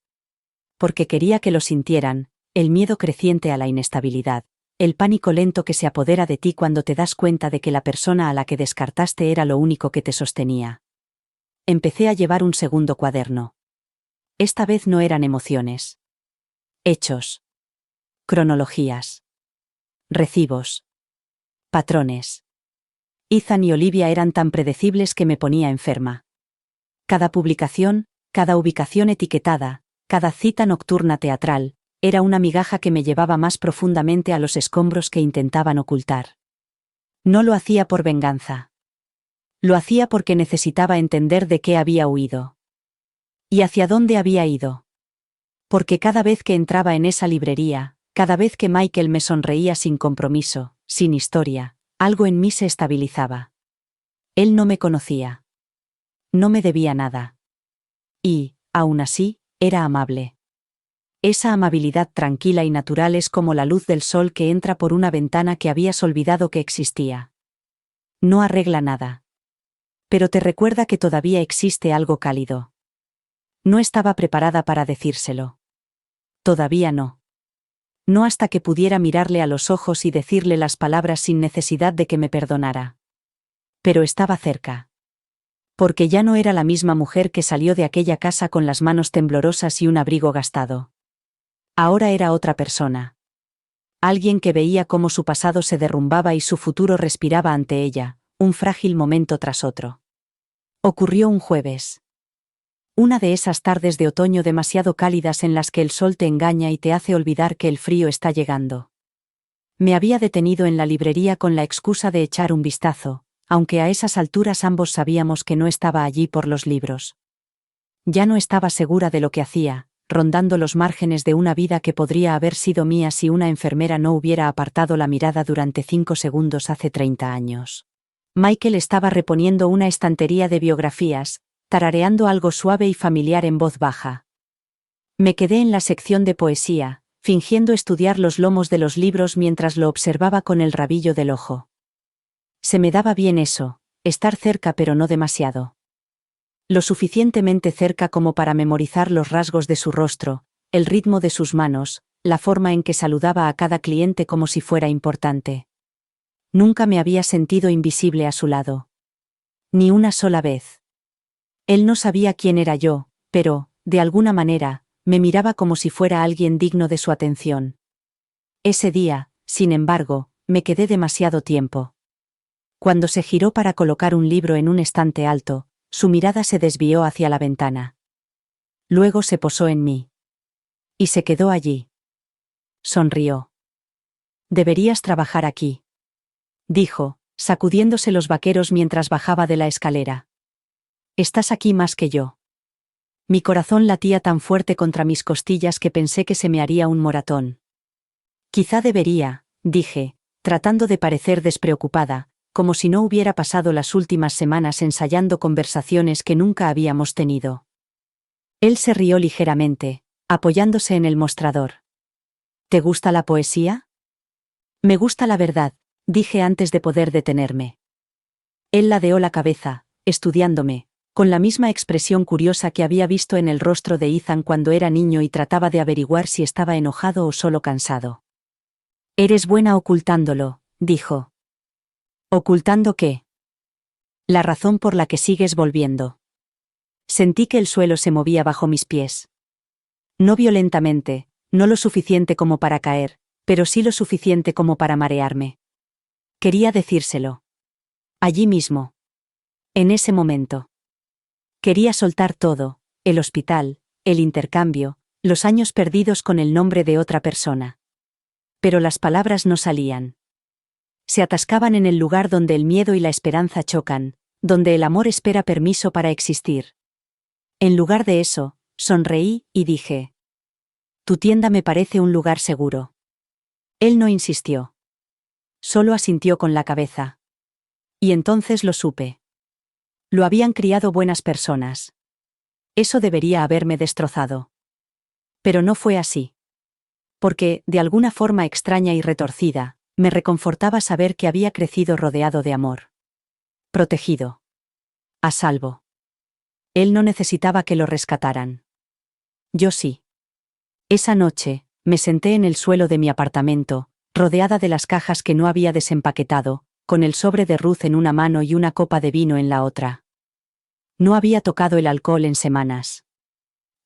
Porque quería que lo sintieran, el miedo creciente a la inestabilidad, el pánico lento que se apodera de ti cuando te das cuenta de que la persona a la que descartaste era lo único que te sostenía. Empecé a llevar un segundo cuaderno. Esta vez no eran emociones. Hechos. Cronologías. Recibos. Patrones. Ethan y Olivia eran tan predecibles que me ponía enferma. Cada publicación, cada ubicación etiquetada, cada cita nocturna teatral, era una migaja que me llevaba más profundamente a los escombros que intentaban ocultar. No lo hacía por venganza. Lo hacía porque necesitaba entender de qué había huido. ¿Y hacia dónde había ido? Porque cada vez que entraba en esa librería, cada vez que Michael me sonreía sin compromiso, sin historia, algo en mí se estabilizaba. Él no me conocía. No me debía nada. Y, aún así, era amable. Esa amabilidad tranquila y natural es como la luz del sol que entra por una ventana que habías olvidado que existía. No arregla nada. Pero te recuerda que todavía existe algo cálido. No estaba preparada para decírselo. Todavía no. No hasta que pudiera mirarle a los ojos y decirle las palabras sin necesidad de que me perdonara. Pero estaba cerca. Porque ya no era la misma mujer que salió de aquella casa con las manos temblorosas y un abrigo gastado. Ahora era otra persona. Alguien que veía cómo su pasado se derrumbaba y su futuro respiraba ante ella, un frágil momento tras otro. Ocurrió un jueves. Una de esas tardes de otoño demasiado cálidas en las que el sol te engaña y te hace olvidar que el frío está llegando. Me había detenido en la librería con la excusa de echar un vistazo, aunque a esas alturas ambos sabíamos que no estaba allí por los libros. Ya no estaba segura de lo que hacía, rondando los márgenes de una vida que podría haber sido mía si una enfermera no hubiera apartado la mirada durante 5 segundos hace 30 años. Michael estaba reponiendo una estantería de biografías, tarareando algo suave y familiar en voz baja. Me quedé en la sección de poesía, fingiendo estudiar los lomos de los libros mientras lo observaba con el rabillo del ojo. Se me daba bien eso, estar cerca pero no demasiado. Lo suficientemente cerca como para memorizar los rasgos de su rostro, el ritmo de sus manos, la forma en que saludaba a cada cliente como si fuera importante. Nunca me había sentido invisible a su lado. Ni una sola vez. Él no sabía quién era yo, pero, de alguna manera, me miraba como si fuera alguien digno de su atención. Ese día, sin embargo, me quedé demasiado tiempo. Cuando se giró para colocar un libro en un estante alto, su mirada se desvió hacia la ventana. Luego se posó en mí. Y se quedó allí. Sonrió. «Deberías trabajar aquí», dijo, sacudiéndose los vaqueros mientras bajaba de la escalera. «Estás aquí más que yo». Mi corazón latía tan fuerte contra mis costillas que pensé que se me haría un moratón. «Quizá debería», dije, tratando de parecer despreocupada, como si no hubiera pasado las últimas semanas ensayando conversaciones que nunca habíamos tenido. Él se rió ligeramente, apoyándose en el mostrador. «¿Te gusta la poesía?» «Me gusta la verdad», dije antes de poder detenerme. Él ladeó la cabeza, estudiándome, con la misma expresión curiosa que había visto en el rostro de Ethan cuando era niño y trataba de averiguar si estaba enojado o solo cansado. «Eres buena ocultándolo», dijo. «¿Ocultando qué?» «La razón por la que sigues volviendo». Sentí que el suelo se movía bajo mis pies. No violentamente, No lo suficiente como para caer, pero sí lo suficiente como para marearme. Quería decírselo. Allí mismo. En ese momento. Quería soltar todo, el hospital, el intercambio, los años perdidos con el nombre de otra persona. Pero las palabras no salían. Se atascaban en el lugar donde el miedo y la esperanza chocan, donde el amor espera permiso para existir. En lugar de eso, sonreí y dije: tu tienda me parece un lugar seguro. Él no insistió. Solo asintió con la cabeza. Y entonces lo supe. Lo habían criado buenas personas. Eso debería haberme destrozado. Pero no fue así. Porque, de alguna forma extraña y retorcida, me reconfortaba saber que había crecido rodeado de amor. Protegido. A salvo. Él no necesitaba que lo rescataran. Yo sí. Esa noche, me senté en el suelo de mi apartamento, rodeada de las cajas que no había desempaquetado, con el sobre de Ruth en una mano y una copa de vino en la otra. No había tocado el alcohol en semanas.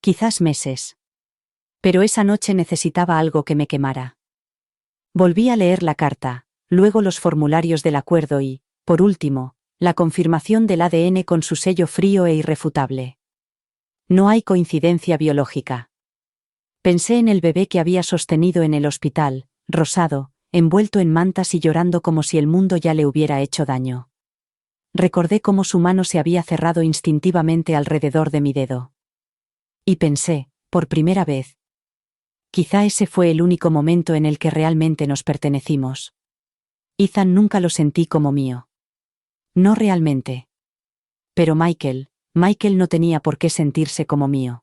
Quizás meses. Pero esa noche necesitaba algo que me quemara. Volví a leer la carta, luego los formularios del acuerdo y, por último, la confirmación del ADN con su sello frío e irrefutable. No hay coincidencia biológica. Pensé en el bebé que había sostenido en el hospital, rosado, envuelto en mantas y llorando como si el mundo ya le hubiera hecho daño. Recordé cómo su mano se había cerrado instintivamente alrededor de mi dedo. Y pensé, por primera vez, quizá ese fue el único momento en el que realmente nos pertenecimos. Ethan nunca lo sentí como mío. No realmente. Pero Michael no tenía por qué sentirse como mío.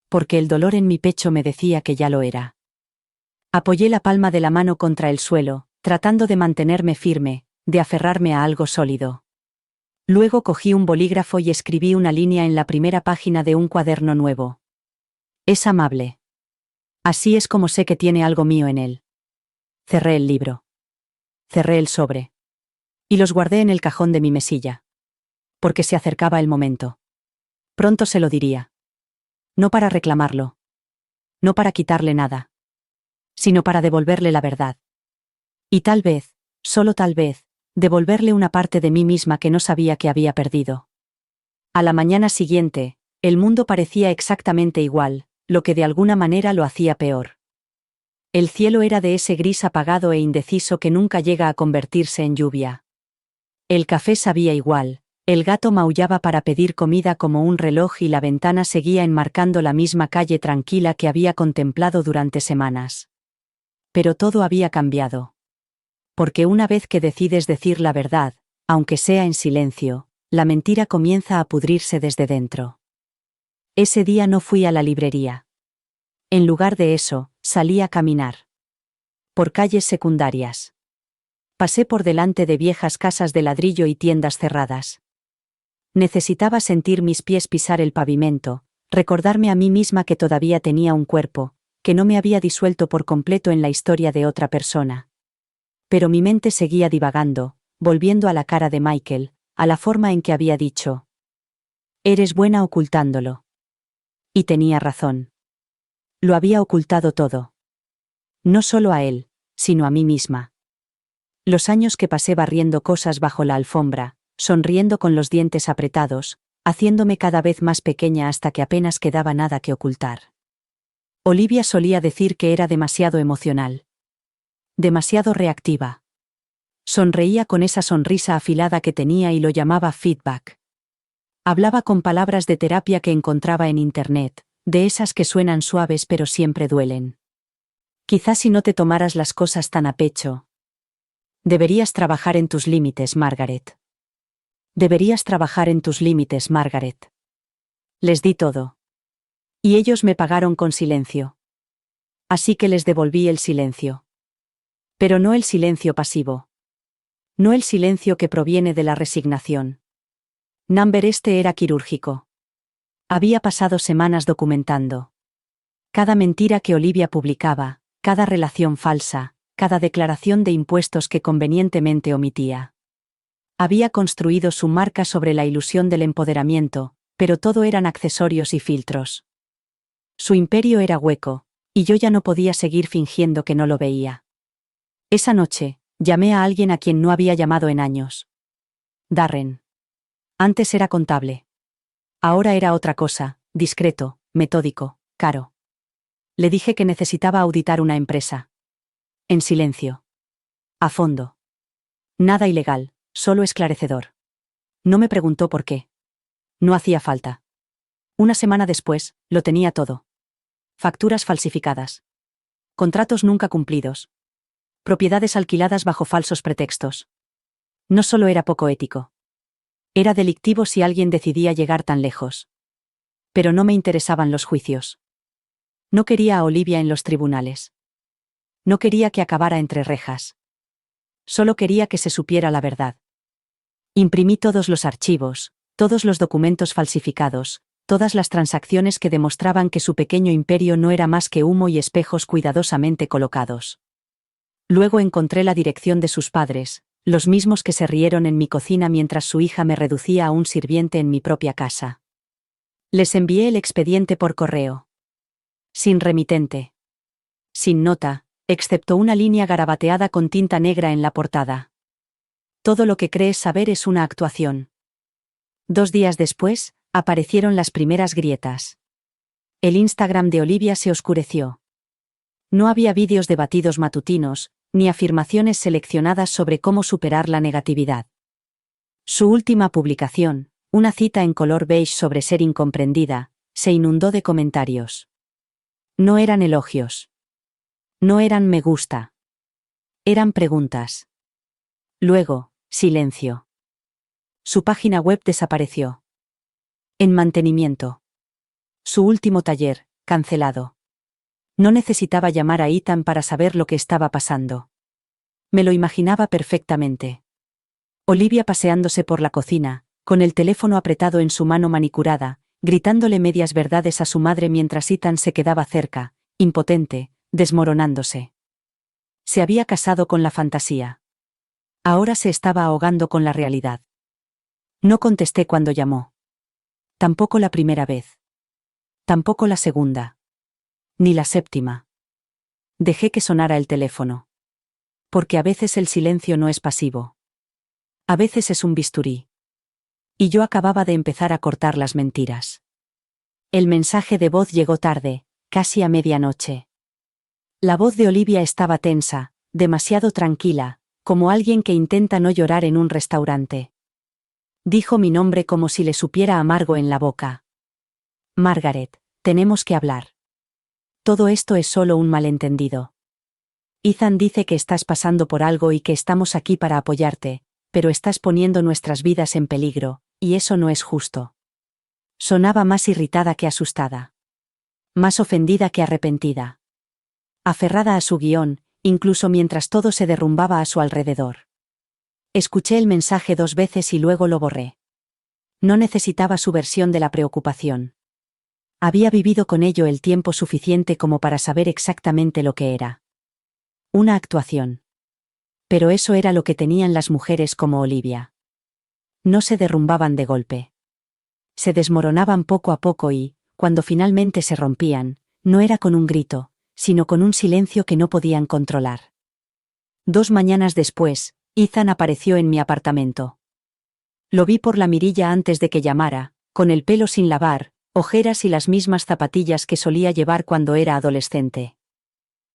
Porque el dolor en mi pecho me decía que ya lo era. Apoyé la palma de la mano contra el suelo, tratando de mantenerme firme, de aferrarme a algo sólido. Luego cogí un bolígrafo y escribí una línea en la primera página de un cuaderno nuevo. Es amable. Así es como sé que tiene algo mío en él. Cerré el libro. Cerré el sobre. Y los guardé en el cajón de mi mesilla. Porque se acercaba el momento. Pronto se lo diría. No para reclamarlo. No para quitarle nada. Sino para devolverle la verdad. Y tal vez, solo tal vez, devolverle una parte de mí misma que no sabía que había perdido. A la mañana siguiente, el mundo parecía exactamente igual, lo que de alguna manera lo hacía peor. El cielo era de ese gris apagado e indeciso que nunca llega a convertirse en lluvia. El café sabía igual, el gato maullaba para pedir comida como un reloj y la ventana seguía enmarcando la misma calle tranquila que había contemplado durante semanas. Pero todo había cambiado. Porque una vez que decides decir la verdad, aunque sea en silencio, la mentira comienza a pudrirse desde dentro. Ese día no fui a la librería. En lugar de eso, salí a caminar. Por calles secundarias. Pasé por delante de viejas casas de ladrillo y tiendas cerradas. Necesitaba sentir mis pies pisar el pavimento, recordarme a mí misma que todavía tenía un cuerpo, que no me había disuelto por completo en la historia de otra persona. Pero mi mente seguía divagando, volviendo a la cara de Michael, a la forma en que había dicho: eres buena ocultándolo. Y tenía razón. Lo había ocultado todo. No solo a él, sino a mí misma. Los años que pasé barriendo cosas bajo la alfombra, sonriendo con los dientes apretados, haciéndome cada vez más pequeña hasta que apenas quedaba nada que ocultar. Olivia solía decir que era demasiado emocional. Demasiado reactiva. Sonreía con esa sonrisa afilada que tenía y lo llamaba feedback. Hablaba con palabras de terapia que encontraba en internet, de esas que suenan suaves pero siempre duelen. Quizás si no te tomaras las cosas tan a pecho. Deberías trabajar en tus límites, Margaret. Deberías trabajar en tus límites, Margaret. Les di todo. Y ellos me pagaron con silencio. Así que les devolví el silencio. Pero no el silencio pasivo. No el silencio que proviene de la resignación. Number este era quirúrgico. Había pasado semanas documentando. Cada mentira que Olivia publicaba, cada relación falsa, cada declaración de impuestos que convenientemente omitía. Había construido su marca sobre la ilusión del empoderamiento, pero todo eran accesorios y filtros. Su imperio era hueco, Y yo ya no podía seguir fingiendo que no lo veía. Esa noche, llamé a alguien a quien no había llamado en años. Darren. Antes era contable. Ahora era otra cosa, discreto, metódico, caro. Le dije que necesitaba auditar una empresa. En silencio. A fondo. Nada ilegal, solo esclarecedor. No me preguntó por qué. No hacía falta. Una semana después, lo tenía todo. Facturas falsificadas. Contratos nunca cumplidos. Propiedades alquiladas bajo falsos pretextos. No solo era poco ético. Era delictivo si alguien decidía llegar tan lejos. Pero no me interesaban los juicios. No quería a Olivia en los tribunales. No quería que acabara entre rejas. Solo quería que se supiera la verdad. Imprimí todos los archivos, todos los documentos falsificados, todas las transacciones que demostraban que su pequeño imperio no era más que humo y espejos cuidadosamente colocados. Luego encontré la dirección de sus padres, los mismos que se rieron en mi cocina mientras su hija me reducía a un sirviente en mi propia casa. Les envié el expediente por correo. Sin remitente. Sin nota, excepto una línea garabateada con tinta negra en la portada. Todo lo que crees saber es una actuación. 2 días después, aparecieron las primeras grietas. El Instagram de Olivia se oscureció. No había vídeos de batidos matutinos, ni afirmaciones seleccionadas sobre cómo superar la negatividad. Su última publicación, una cita en color beige sobre ser incomprendida, se inundó de comentarios. No eran elogios. No eran me gusta. Eran preguntas. Luego, silencio. Su página web desapareció. En mantenimiento. Su último taller, cancelado. No necesitaba llamar a Ethan para saber lo que estaba pasando. Me lo imaginaba perfectamente. Olivia paseándose por la cocina, con el teléfono apretado en su mano manicurada, gritándole medias verdades a su madre mientras Ethan se quedaba cerca, impotente, desmoronándose. Se había casado con la fantasía. Ahora se estaba ahogando con la realidad. No contesté cuando llamó. Tampoco la primera vez. Tampoco la segunda. Ni la séptima. Dejé que sonara el teléfono. Porque a veces el silencio no es pasivo. A veces es un bisturí. Y yo acababa de empezar a cortar las mentiras. El mensaje de voz llegó tarde, casi a medianoche. La voz de Olivia estaba tensa, demasiado tranquila, como alguien que intenta no llorar en un restaurante. Dijo mi nombre como si le supiera amargo en la boca. Margaret, tenemos que hablar. Todo esto es solo un malentendido. Ethan dice que estás pasando por algo y que estamos aquí para apoyarte, pero estás poniendo nuestras vidas en peligro, y eso no es justo. Sonaba más irritada que asustada. Más ofendida que arrepentida. Aferrada a su guión, incluso mientras todo se derrumbaba a su alrededor. Escuché el mensaje 2 veces y luego lo borré. No necesitaba su versión de la preocupación. Había vivido con ello el tiempo suficiente como para saber exactamente lo que era. Una actuación. Pero eso era lo que tenían las mujeres como Olivia. No se derrumbaban de golpe. Se desmoronaban poco a poco y, cuando finalmente se rompían, no era con un grito, sino con un silencio que no podían controlar. 2 mañanas después, Ethan apareció en mi apartamento. Lo vi por la mirilla antes de que llamara, con el pelo sin lavar, ojeras y las mismas zapatillas que solía llevar cuando era adolescente.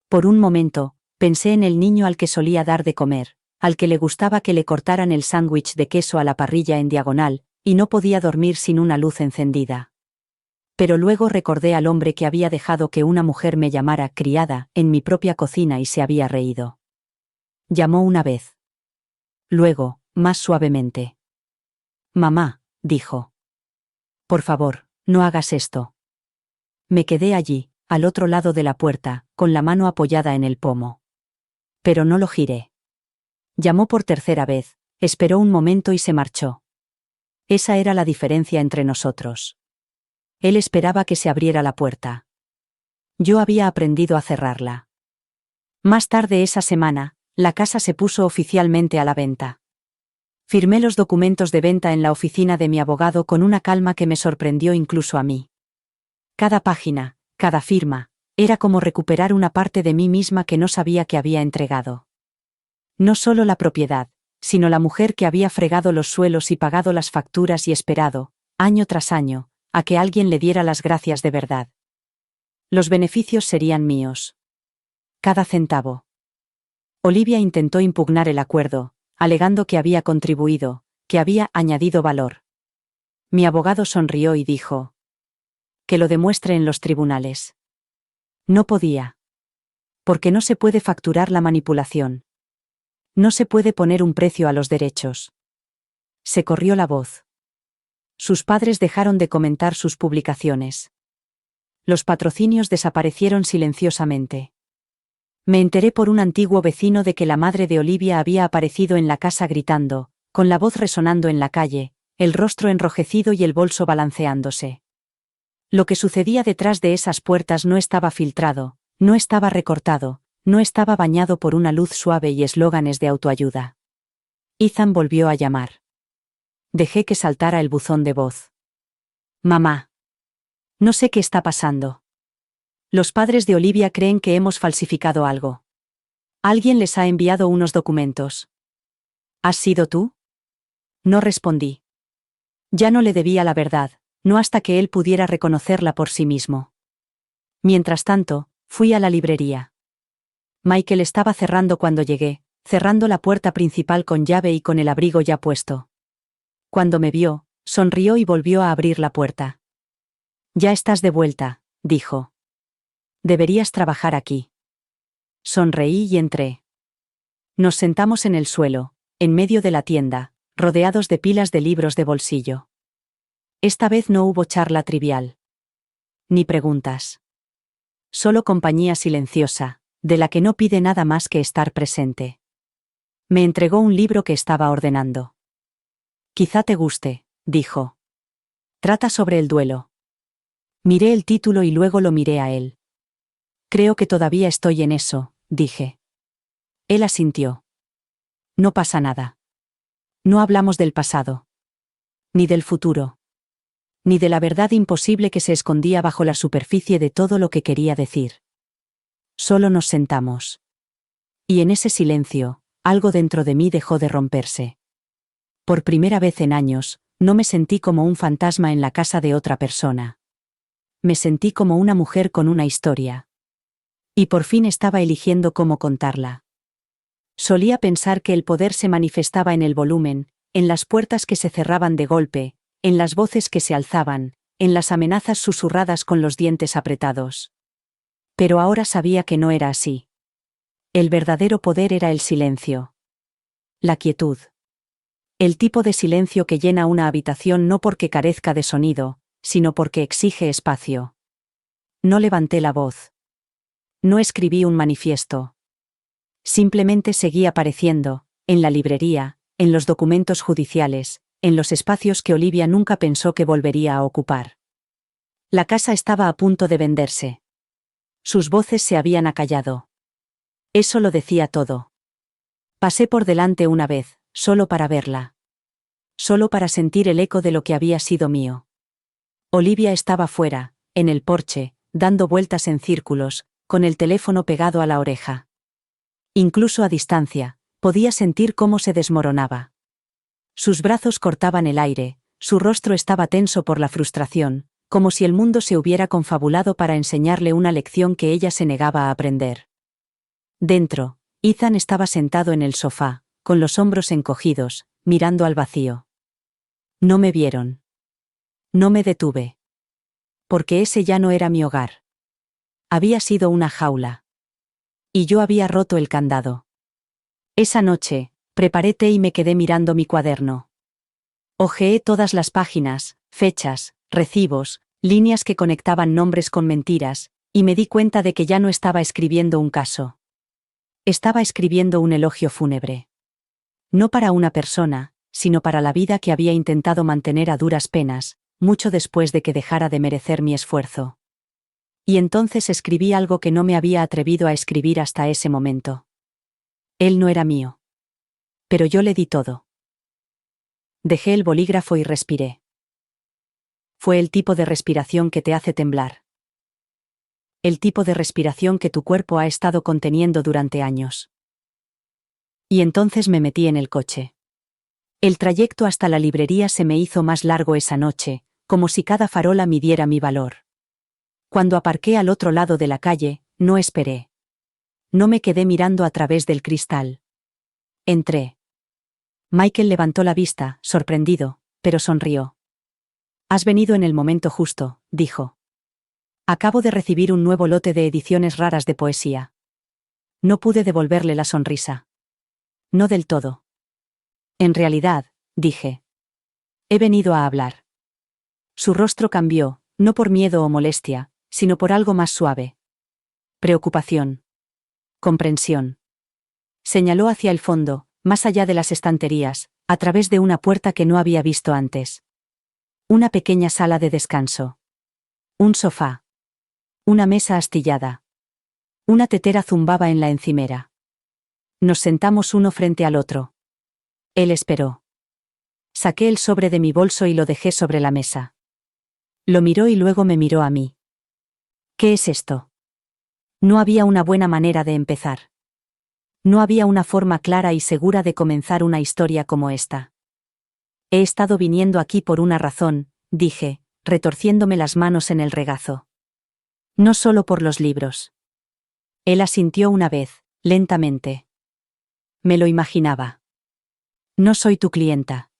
Por un momento, pensé en el niño al que solía dar de comer, al que le gustaba que le cortaran el sándwich de queso a la parrilla en diagonal, y no podía dormir sin una luz encendida. Pero luego recordé al hombre que había dejado que una mujer me llamara criada en mi propia cocina y se había reído. Llamó una vez. Luego, más suavemente. Mamá, dijo. Por favor, no hagas esto. Me quedé allí, al otro lado de la puerta, con la mano apoyada en el pomo. Pero no lo giré. Llamó por tercera vez, esperó un momento y se marchó. Esa era la diferencia entre nosotros. Él esperaba que se abriera la puerta. Yo había aprendido a cerrarla. Más tarde esa semana, la casa se puso oficialmente a la venta. Firmé los documentos de venta en la oficina de mi abogado con una calma que me sorprendió incluso a mí. Cada página, cada firma, Era como recuperar una parte de mí misma que no sabía que había entregado. No solo la propiedad, sino la mujer que había fregado los suelos y pagado las facturas y esperado, año tras año, a que alguien le diera las gracias de verdad. Los beneficios serían míos. Cada centavo. Olivia intentó impugnar el acuerdo, alegando que había contribuido, que había añadido valor. Mi abogado sonrió y dijo: que lo demuestre en los tribunales. No podía. Porque no se puede facturar la manipulación. No se puede poner un precio a los derechos. Se corrió la voz. Sus padres dejaron de comentar sus publicaciones. Los patrocinios desaparecieron silenciosamente. Me enteré por un antiguo vecino de que la madre de Olivia había aparecido en la casa gritando, con la voz resonando en la calle, el rostro enrojecido y el bolso balanceándose. Lo que sucedía detrás de esas puertas no estaba filtrado, no estaba recortado, no estaba bañado por una luz suave y eslóganes de autoayuda. Ethan volvió a llamar. Dejé que saltara el buzón de voz. Mamá. No sé qué está pasando. Los padres de Olivia creen que hemos falsificado algo. Alguien les ha enviado unos documentos. ¿Has sido tú? No respondí. Ya no le debía la verdad, no hasta que él pudiera reconocerla por sí mismo. Mientras tanto, fui a la librería. Michael estaba cerrando cuando llegué, cerrando la puerta principal con llave y con el abrigo ya puesto. Cuando me vio, sonrió y volvió a abrir la puerta. Ya estás de vuelta, dijo. Deberías trabajar aquí. Sonreí y entré. Nos sentamos en el suelo, en medio de la tienda, rodeados de pilas de libros de bolsillo. Esta vez no hubo charla trivial. Ni preguntas. Solo compañía silenciosa, de la que no pide nada más que estar presente. Me entregó un libro que estaba ordenando. Quizá te guste, dijo. Trata sobre el duelo. Miré el título y luego lo miré a él. Creo que todavía estoy en eso, dije. Él asintió. No pasa nada. No hablamos del pasado. Ni del futuro. Ni de la verdad imposible que se escondía bajo la superficie de todo lo que quería decir. Solo nos sentamos. Y en ese silencio, algo dentro de mí dejó de romperse. Por primera vez en años, no me sentí como un fantasma en la casa de otra persona. Me sentí como una mujer con una historia. Y por fin estaba eligiendo cómo contarla. Solía pensar que el poder se manifestaba en el volumen, en las puertas que se cerraban de golpe, en las voces que se alzaban, en las amenazas susurradas con los dientes apretados. Pero ahora sabía que no era así. El verdadero poder era el silencio. La quietud. El tipo de silencio que llena una habitación no porque carezca de sonido, sino porque exige espacio. No levanté la voz. No escribí un manifiesto. Simplemente seguí apareciendo, en la librería, en los documentos judiciales, en los espacios que Olivia nunca pensó que volvería a ocupar. La casa estaba a punto de venderse. Sus voces se habían acallado. Eso lo decía todo. Pasé por delante una vez, solo para verla. Solo para sentir el eco de lo que había sido mío. Olivia estaba fuera, en el porche, dando vueltas en círculos, con el teléfono pegado a la oreja. Incluso a distancia, podía sentir cómo se desmoronaba. Sus brazos cortaban el aire, su rostro estaba tenso por la frustración, como si el mundo se hubiera confabulado para enseñarle una lección que ella se negaba a aprender. Dentro, Ethan estaba sentado en el sofá, con los hombros encogidos, mirando al vacío. No me vieron. No me detuve. Porque ese ya no era mi hogar. Había sido una jaula. Y yo había roto el candado. Esa noche, preparé té y me quedé mirando mi cuaderno. Hojeé todas las páginas, fechas, recibos, líneas que conectaban nombres con mentiras, y me di cuenta de que ya no estaba escribiendo un caso. Estaba escribiendo un elogio fúnebre. No para una persona, sino para la vida que había intentado mantener a duras penas, mucho después de que dejara de merecer mi esfuerzo. Y entonces escribí algo que no me había atrevido a escribir hasta ese momento. Él no era mío. Pero yo le di todo. Dejé el bolígrafo y respiré. Fue el tipo de respiración que te hace temblar. el tipo de respiración que tu cuerpo ha estado conteniendo durante años. Y entonces me metí en el coche. El trayecto hasta la librería se me hizo más largo esa noche, como si cada farola midiera mi valor. Cuando aparqué al otro lado de la calle, no esperé. No me quedé mirando a través del cristal. Entré. Michael levantó la vista, sorprendido, pero sonrió. «Has venido en el momento justo», dijo. «Acabo de recibir un nuevo lote de ediciones raras de poesía». No pude devolverle la sonrisa. «No del todo». «En realidad», dije. «He venido a hablar». Su rostro cambió, no por miedo o molestia, sino por algo más suave. Preocupación. Comprensión. Señaló hacia el fondo, más allá de las estanterías, a través de una puerta que no había visto antes. Una pequeña sala de descanso. Un sofá. Una mesa astillada. Una tetera zumbaba en la encimera. Nos sentamos uno frente al otro. Él esperó. Saqué el sobre de mi bolso y lo dejé sobre la mesa. Lo miró y luego me miró a mí. «¿Qué es esto?» No había una buena manera de empezar. No había una forma clara y segura de comenzar una historia como esta. «He estado viniendo aquí por una razón», dije, retorciéndome las manos en el regazo. «No solo por los libros». Él asintió una vez, lentamente. «Me lo imaginaba. No soy tu clienta.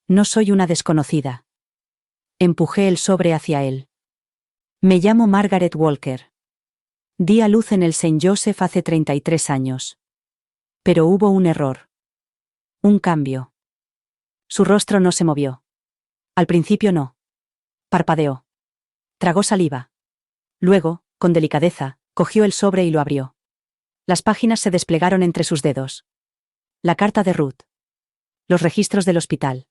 No soy una desconocida». Empujé el sobre hacia él. «Me llamo Margaret Walker. Di a luz en el St. Joseph hace 33 años. Pero hubo un error. Un cambio». Su rostro no se movió. Al principio no. Parpadeó. Tragó saliva. Luego, con delicadeza, cogió el sobre y lo abrió. Las páginas se desplegaron entre sus dedos. La carta de Ruth. Los registros del hospital.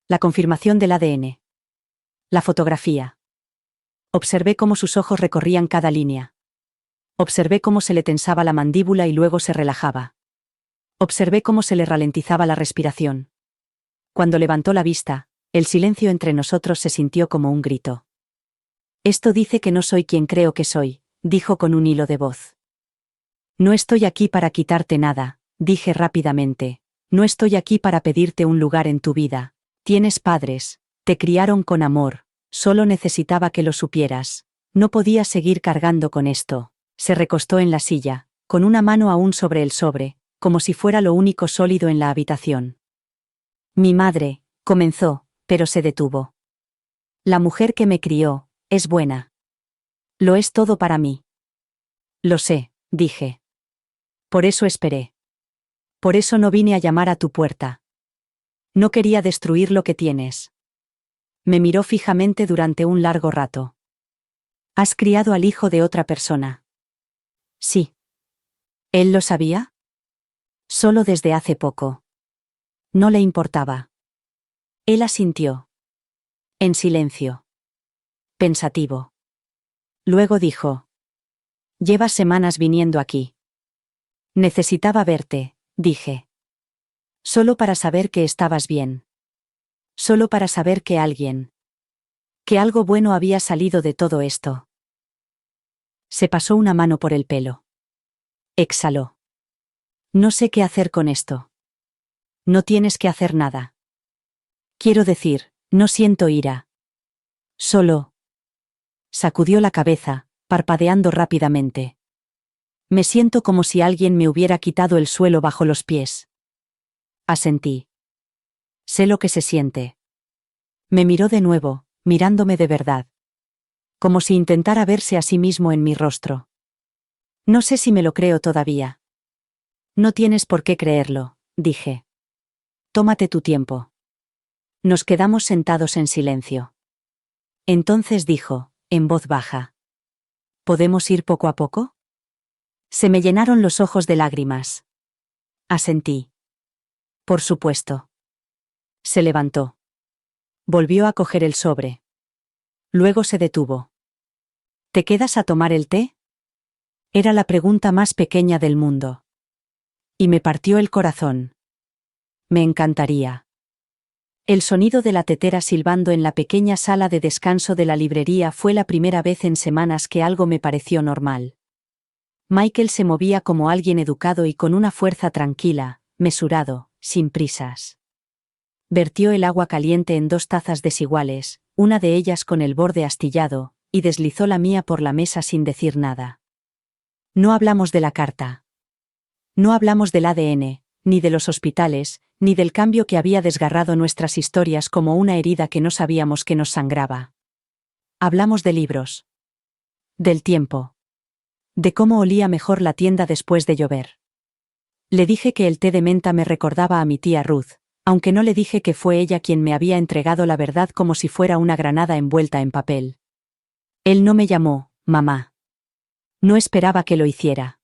La confirmación del ADN. La fotografía. Observé cómo sus ojos recorrían cada línea. Observé cómo se le tensaba la mandíbula y luego se relajaba. Observé cómo se le ralentizaba la respiración. Cuando levantó la vista, el silencio entre nosotros se sintió como un grito. «Esto dice que no soy quien creo que soy», dijo con un hilo de voz. «No estoy aquí para quitarte nada», dije rápidamente. «No estoy aquí para pedirte un lugar en tu vida. Tienes padres, te criaron con amor, solo necesitaba que lo supieras. No podía seguir cargando con esto». Se recostó en la silla, con una mano aún sobre el sobre, como si fuera lo único sólido en la habitación. «Mi madre», comenzó, pero se detuvo. «La mujer que me crió, es buena. Lo es todo para mí». «Lo sé», dije. «Por eso esperé. Por eso no vine a llamar a tu puerta. No quería destruir lo que tienes». Me miró fijamente durante un largo rato. «¿Has criado al hijo de otra persona?» «Sí». «¿Él lo sabía?» «Solo desde hace poco». No le importaba. Él asintió. En silencio. Pensativo. Luego dijo: «Llevas semanas viniendo aquí». «Necesitaba verte», dije. «Solo para saber que estabas bien. Solo para saber que algo bueno había salido de todo esto». Se pasó una mano por el pelo. Exhaló. «No sé qué hacer con esto». «No tienes que hacer nada. Quiero decir, no siento ira. Solo». Sacudió la cabeza, parpadeando rápidamente. «Me siento como si alguien me hubiera quitado el suelo bajo los pies». Asentí. «Sé lo que se siente». Me miró de nuevo, mirándome de verdad. Como si intentara verse a sí mismo en mi rostro. «No sé si me lo creo todavía». «No tienes por qué creerlo», dije. «Tómate tu tiempo». Nos quedamos sentados en silencio. Entonces dijo, en voz baja: «¿Podemos ir poco a poco?» Se me llenaron los ojos de lágrimas. Asentí. «Por supuesto». Se levantó. Volvió a coger el sobre. Luego se detuvo. «¿Te quedas a tomar el té?» Era la pregunta más pequeña del mundo. Y me partió el corazón. «Me encantaría». El sonido de la tetera silbando en la pequeña sala de descanso de la librería fue la primera vez en semanas que algo me pareció normal. Michael se movía como alguien educado y con una fuerza tranquila, mesurado, sin prisas. Vertió el agua caliente en 2 tazas desiguales, una de ellas con el borde astillado, y deslizó la mía por la mesa sin decir nada. No hablamos de la carta. No hablamos del ADN, ni de los hospitales, ni del cambio que había desgarrado nuestras historias como una herida que no sabíamos que nos sangraba. Hablamos de libros. Del tiempo. De cómo olía mejor la tienda después de llover. Le dije que el té de menta me recordaba a mi tía Ruth, aunque no le dije que fue ella quien me había entregado la verdad como si fuera una granada envuelta en papel. Él no me llamó, mamá. No esperaba que lo hiciera.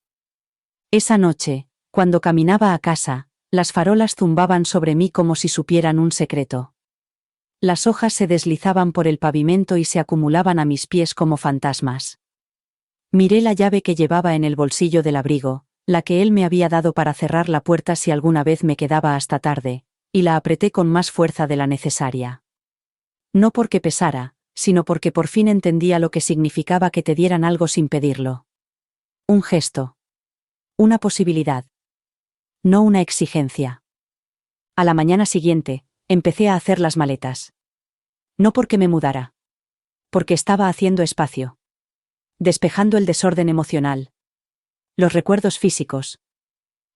Esa noche, cuando caminaba a casa, las farolas zumbaban sobre mí como si supieran un secreto. Las hojas se deslizaban por el pavimento y se acumulaban a mis pies como fantasmas. Miré la llave que llevaba en el bolsillo del abrigo, la que él me había dado para cerrar la puerta si alguna vez me quedaba hasta tarde, y la apreté con más fuerza de la necesaria. No porque pesara, sino porque por fin entendía lo que significaba que te dieran algo sin pedirlo. Un gesto. Una posibilidad. No una exigencia. A la mañana siguiente, empecé a hacer las maletas. No porque me mudara. Porque estaba haciendo espacio. Despejando el desorden emocional. Los recuerdos físicos.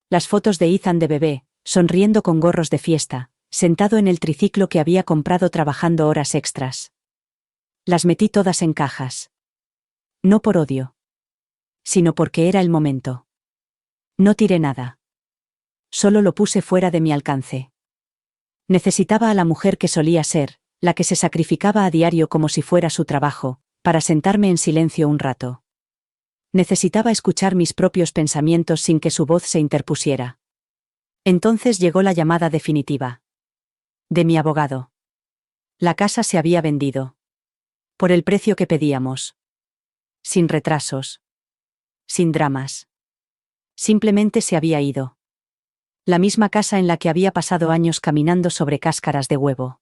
Las fotos de Ethan de bebé, sonriendo con gorros de fiesta, sentado en el triciclo que había comprado trabajando horas extras. Las metí todas en cajas. No por odio. Sino porque era el momento. No tiré nada. Solo lo puse fuera de mi alcance. Necesitaba a la mujer que solía ser, la que se sacrificaba a diario como si fuera su trabajo, para sentarme en silencio un rato. Necesitaba escuchar mis propios pensamientos sin que su voz se interpusiera. Entonces llegó la llamada definitiva. De mi abogado. La casa se había vendido. Por el precio que pedíamos. Sin retrasos. Sin dramas. Simplemente se había ido. La misma casa en la que había pasado años caminando sobre cáscaras de huevo.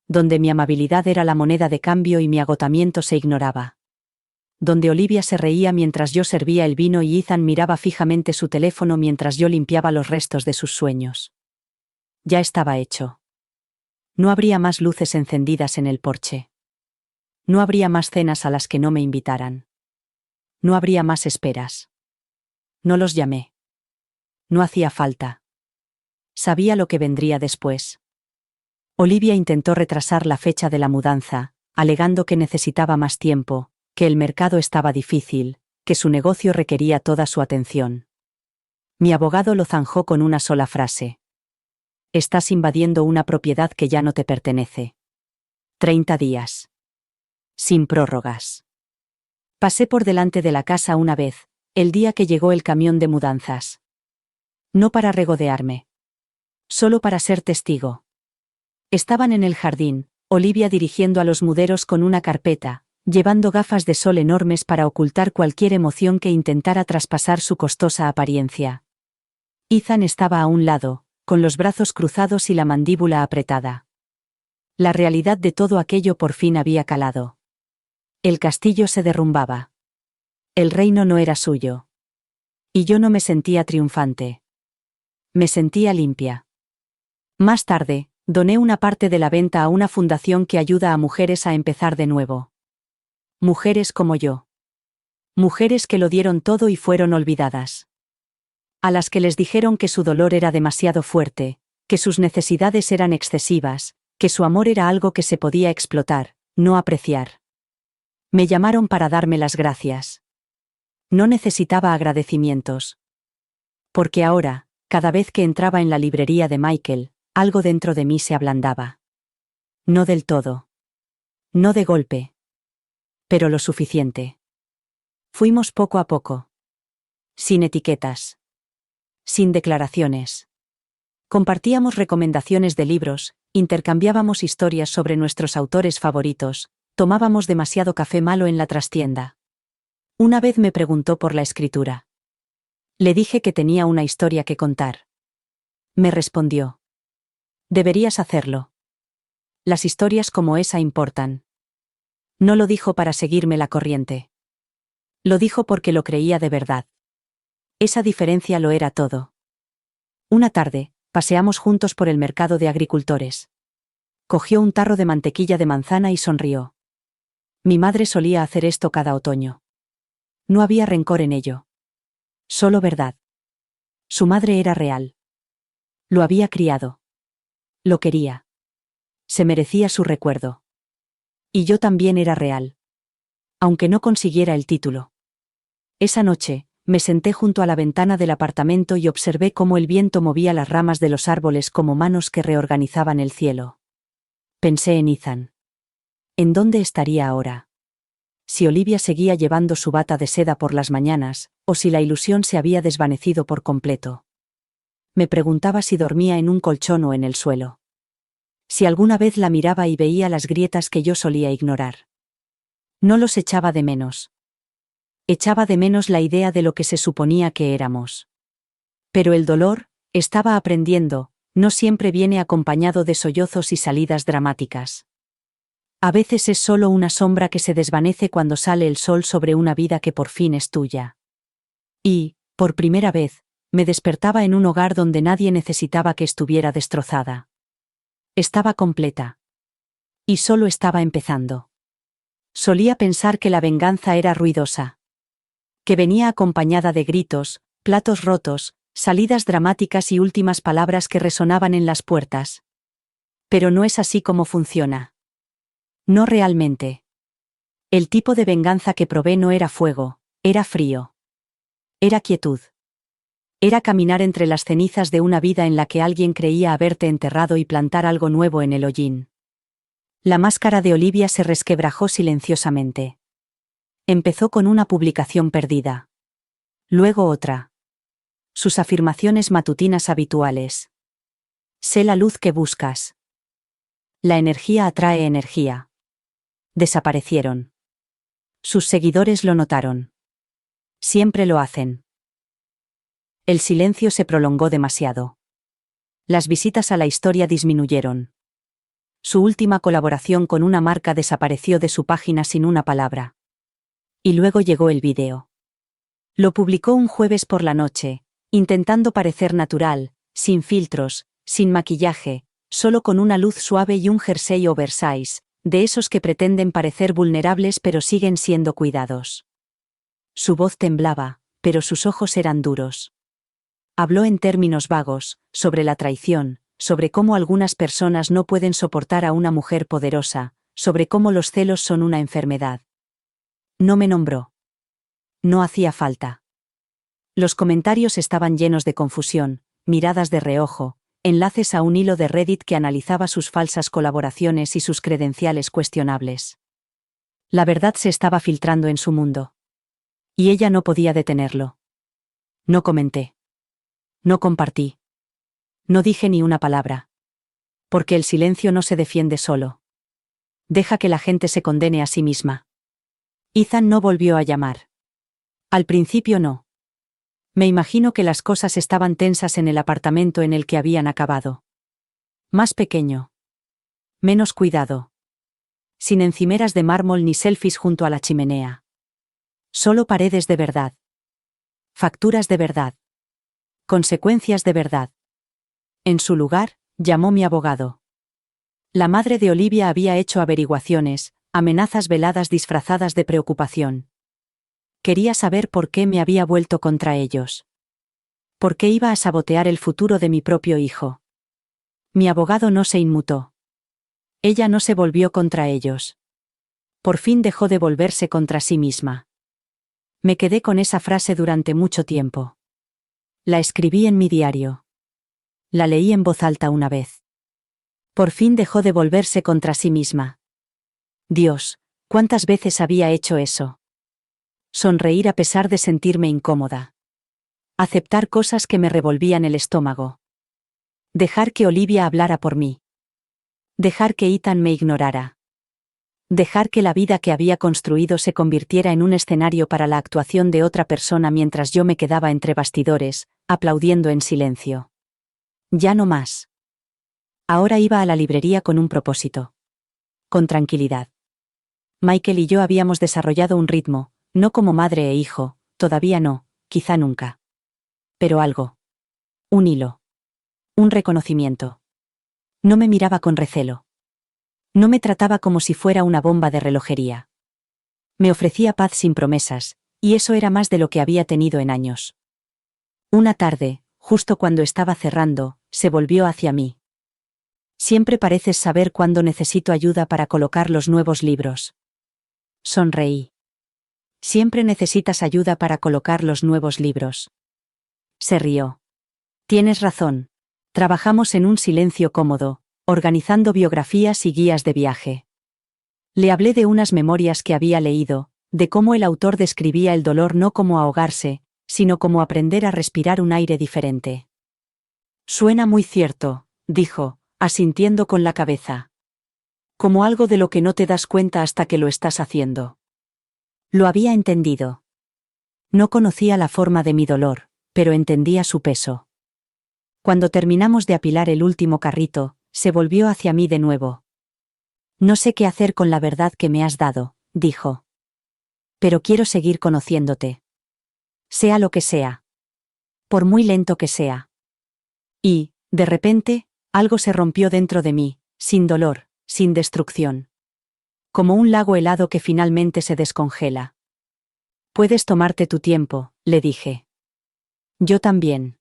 Donde mi amabilidad era la moneda de cambio y mi agotamiento se ignoraba. Donde Olivia se reía mientras yo servía el vino y Ethan miraba fijamente su teléfono mientras yo limpiaba los restos de sus sueños. Ya estaba hecho. No habría más luces encendidas en el porche. No habría más cenas a las que no me invitaran. No habría más esperas. No los llamé. No hacía falta. Sabía lo que vendría después. Olivia intentó retrasar la fecha de la mudanza, alegando que necesitaba más tiempo, que el mercado estaba difícil, que su negocio requería toda su atención. Mi abogado lo zanjó con una sola frase. Estás invadiendo una propiedad que ya no te pertenece. 30 días. Sin prórrogas. Pasé por delante de la casa una vez, el día que llegó el camión de mudanzas. No para regodearme. Solo para ser testigo. Estaban en el jardín, Olivia dirigiendo a los muderos con una carpeta, llevando gafas de sol enormes para ocultar cualquier emoción que intentara traspasar su costosa apariencia. Ethan estaba a un lado, con los brazos cruzados y la mandíbula apretada. La realidad de todo aquello por fin había calado. El castillo se derrumbaba. El reino no era suyo. Y yo no me sentía triunfante. Me sentía limpia. Más tarde, doné una parte de la venta a una fundación que ayuda a mujeres a empezar de nuevo. Mujeres como yo. Mujeres que lo dieron todo y fueron olvidadas. A las que les dijeron que su dolor era demasiado fuerte, que sus necesidades eran excesivas, que su amor era algo que se podía explotar, no apreciar. Me llamaron para darme las gracias. No necesitaba agradecimientos. Porque ahora, cada vez que entraba en la librería de Michael, algo dentro de mí se ablandaba. No del todo. No de golpe. Pero lo suficiente. Fuimos poco a poco. Sin etiquetas. Sin declaraciones. Compartíamos recomendaciones de libros, intercambiábamos historias sobre nuestros autores favoritos, tomábamos demasiado café malo en la trastienda. Una vez me preguntó por la escritura. Le dije que tenía una historia que contar. Me respondió. Deberías hacerlo. Las historias como esa importan. No lo dijo para seguirme la corriente. Lo dijo porque lo creía de verdad. Esa diferencia lo era todo. Una tarde, paseamos juntos por el mercado de agricultores. Cogió un tarro de mantequilla de manzana y sonrió. Mi madre solía hacer esto cada otoño. No había rencor en ello. Solo verdad. Su madre era real. Lo había criado. Lo quería. Se merecía su recuerdo. Y yo también era real. Aunque no consiguiera el título. Esa noche, me senté junto a la ventana del apartamento y observé cómo el viento movía las ramas de los árboles como manos que reorganizaban el cielo. Pensé en Ethan. ¿En dónde estaría ahora? Si Olivia seguía llevando su bata de seda por las mañanas, o si la ilusión se había desvanecido por completo. Me preguntaba si dormía en un colchón o en el suelo. Si alguna vez la miraba y veía las grietas que yo solía ignorar. No los echaba de menos. Echaba de menos la idea de lo que se suponía que éramos. Pero el dolor, estaba aprendiendo, no siempre viene acompañado de sollozos y salidas dramáticas. A veces es solo una sombra que se desvanece cuando sale el sol sobre una vida que por fin es tuya. Y, por primera vez, me despertaba en un hogar donde nadie necesitaba que estuviera destrozada. Estaba completa. Y solo estaba empezando. Solía pensar que la venganza era ruidosa. Que venía acompañada de gritos, platos rotos, salidas dramáticas y últimas palabras que resonaban en las puertas. Pero no es así como funciona. No realmente. El tipo de venganza que probé no era fuego, era frío. Era quietud. Era caminar entre las cenizas de una vida en la que alguien creía haberte enterrado y plantar algo nuevo en el hollín. La máscara de Olivia se resquebrajó silenciosamente. Empezó con una publicación perdida. Luego otra. Sus afirmaciones matutinas habituales. Sé la luz que buscas. La energía atrae energía. Desaparecieron. Sus seguidores lo notaron. Siempre lo hacen. El silencio se prolongó demasiado. Las visitas a la historia disminuyeron. Su última colaboración con una marca desapareció de su página sin una palabra. Y luego llegó el vídeo. Lo publicó un jueves por la noche, intentando parecer natural, sin filtros, sin maquillaje, solo con una luz suave y un jersey oversize, de esos que pretenden parecer vulnerables pero siguen siendo cuidados. Su voz temblaba, pero sus ojos eran duros. Habló en términos vagos, sobre la traición, sobre cómo algunas personas no pueden soportar a una mujer poderosa, sobre cómo los celos son una enfermedad. No me nombró. No hacía falta. Los comentarios estaban llenos de confusión, miradas de reojo, enlaces a un hilo de Reddit que analizaba sus falsas colaboraciones y sus credenciales cuestionables. La verdad se estaba filtrando en su mundo. Y ella no podía detenerlo. No comenté. No compartí. No dije ni una palabra. Porque el silencio no se defiende solo. Deja que la gente se condene a sí misma. Ethan no volvió a llamar. Al principio no. Me imagino que las cosas estaban tensas en el apartamento en el que habían acabado. Más pequeño. Menos cuidado. Sin encimeras de mármol ni selfies junto a la chimenea. Solo paredes de verdad. Facturas de verdad. Consecuencias de verdad. En su lugar, llamó mi abogado. La madre de Olivia había hecho averiguaciones, amenazas veladas disfrazadas de preocupación. Quería saber por qué me había vuelto contra ellos. ¿Por qué iba a sabotear el futuro de mi propio hijo? Mi abogado no se inmutó. Ella no se volvió contra ellos. Por fin dejó de volverse contra sí misma. Me quedé con esa frase durante mucho tiempo. La escribí en mi diario. La leí en voz alta una vez. Por fin dejó de volverse contra sí misma. Dios, ¿cuántas veces había hecho eso? Sonreír a pesar de sentirme incómoda. Aceptar cosas que me revolvían el estómago. Dejar que Olivia hablara por mí. Dejar que Ethan me ignorara. Dejar que la vida que había construido se convirtiera en un escenario para la actuación de otra persona mientras yo me quedaba entre bastidores, aplaudiendo en silencio. Ya no más. Ahora iba a la librería con un propósito. con tranquilidad. Michael y yo habíamos desarrollado un ritmo, no como madre e hijo, todavía no, quizá nunca. Pero algo. Un hilo. Un reconocimiento. No me miraba con recelo. No me trataba como si fuera una bomba de relojería. Me ofrecía paz sin promesas, y eso era más de lo que había tenido en años. Una tarde, justo cuando estaba cerrando, se volvió hacia mí. Siempre pareces saber cuándo necesito ayuda para colocar los nuevos libros. Sonreí. Siempre necesitas ayuda para colocar los nuevos libros. Se rió. Tienes razón. Trabajamos en un silencio cómodo, organizando biografías y guías de viaje. Le hablé de unas memorias que había leído, de cómo el autor describía el dolor no como ahogarse, sino como aprender a respirar un aire diferente. Suena muy cierto, dijo, asintiendo con la cabeza. Como algo de lo que no te das cuenta hasta que lo estás haciendo. Lo había entendido. No conocía la forma de mi dolor, pero entendía su peso. Cuando terminamos de apilar el último carrito, se volvió hacia mí de nuevo. No sé qué hacer con la verdad que me has dado, dijo. Pero quiero seguir conociéndote. Sea lo que sea. Por muy lento que sea. Y, de repente, algo se rompió dentro de mí, sin dolor, sin destrucción. Como un lago helado que finalmente se descongela. Puedes tomarte tu tiempo, le dije. Yo también.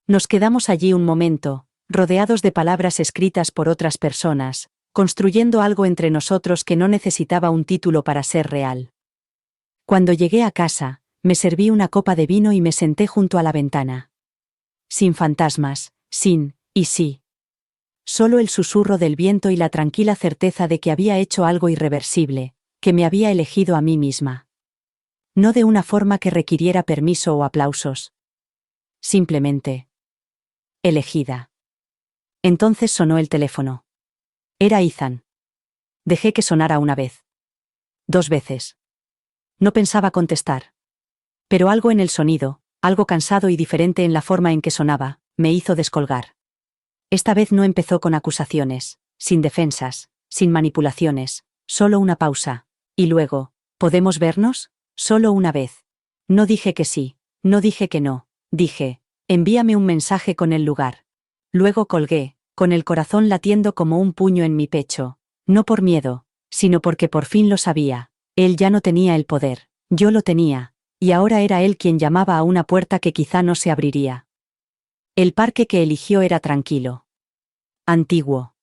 Nos quedamos allí un momento, rodeados de palabras escritas por otras personas, construyendo algo entre nosotros que no necesitaba un título para ser real. Cuando llegué a casa, me serví una copa de vino y me senté junto a la ventana. Sin fantasmas, sin, y sí. Solo el susurro del viento y la tranquila certeza de que había hecho algo irreversible, que me había elegido a mí misma. No de una forma que requiriera permiso o aplausos. Simplemente. Elegida. Entonces sonó el teléfono. Era Ethan. Dejé que sonara una vez. 2 veces. No pensaba contestar. Pero algo en el sonido, algo cansado y diferente en la forma en que sonaba, me hizo descolgar. Esta vez no empezó con acusaciones, sin defensas, sin manipulaciones, solo una pausa. Y luego, ¿podemos vernos? Solo una vez. No dije que sí, no dije que no, dije, envíame un mensaje con el lugar. Luego colgué, con el corazón latiendo como un puño en mi pecho, no por miedo, sino porque por fin lo sabía. Él ya no tenía el poder, yo lo tenía, y ahora era él quien llamaba a una puerta que quizá no se abriría. El parque que eligió era tranquilo. Antiguo.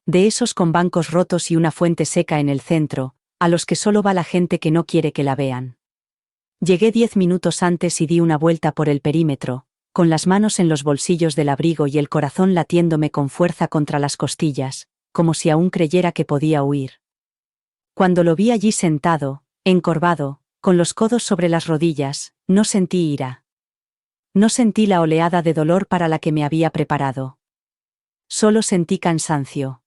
De esos con bancos rotos y una fuente seca en el centro, a los que solo va la gente que no quiere que la vean. Llegué 10 minutos antes y di una vuelta por el perímetro, con las manos en los bolsillos del abrigo y el corazón latiéndome con fuerza contra las costillas, como si aún creyera que podía huir. Cuando lo vi allí sentado, encorvado, con los codos sobre las rodillas, no sentí ira. No sentí la oleada de dolor para la que me había preparado. Solo sentí cansancio.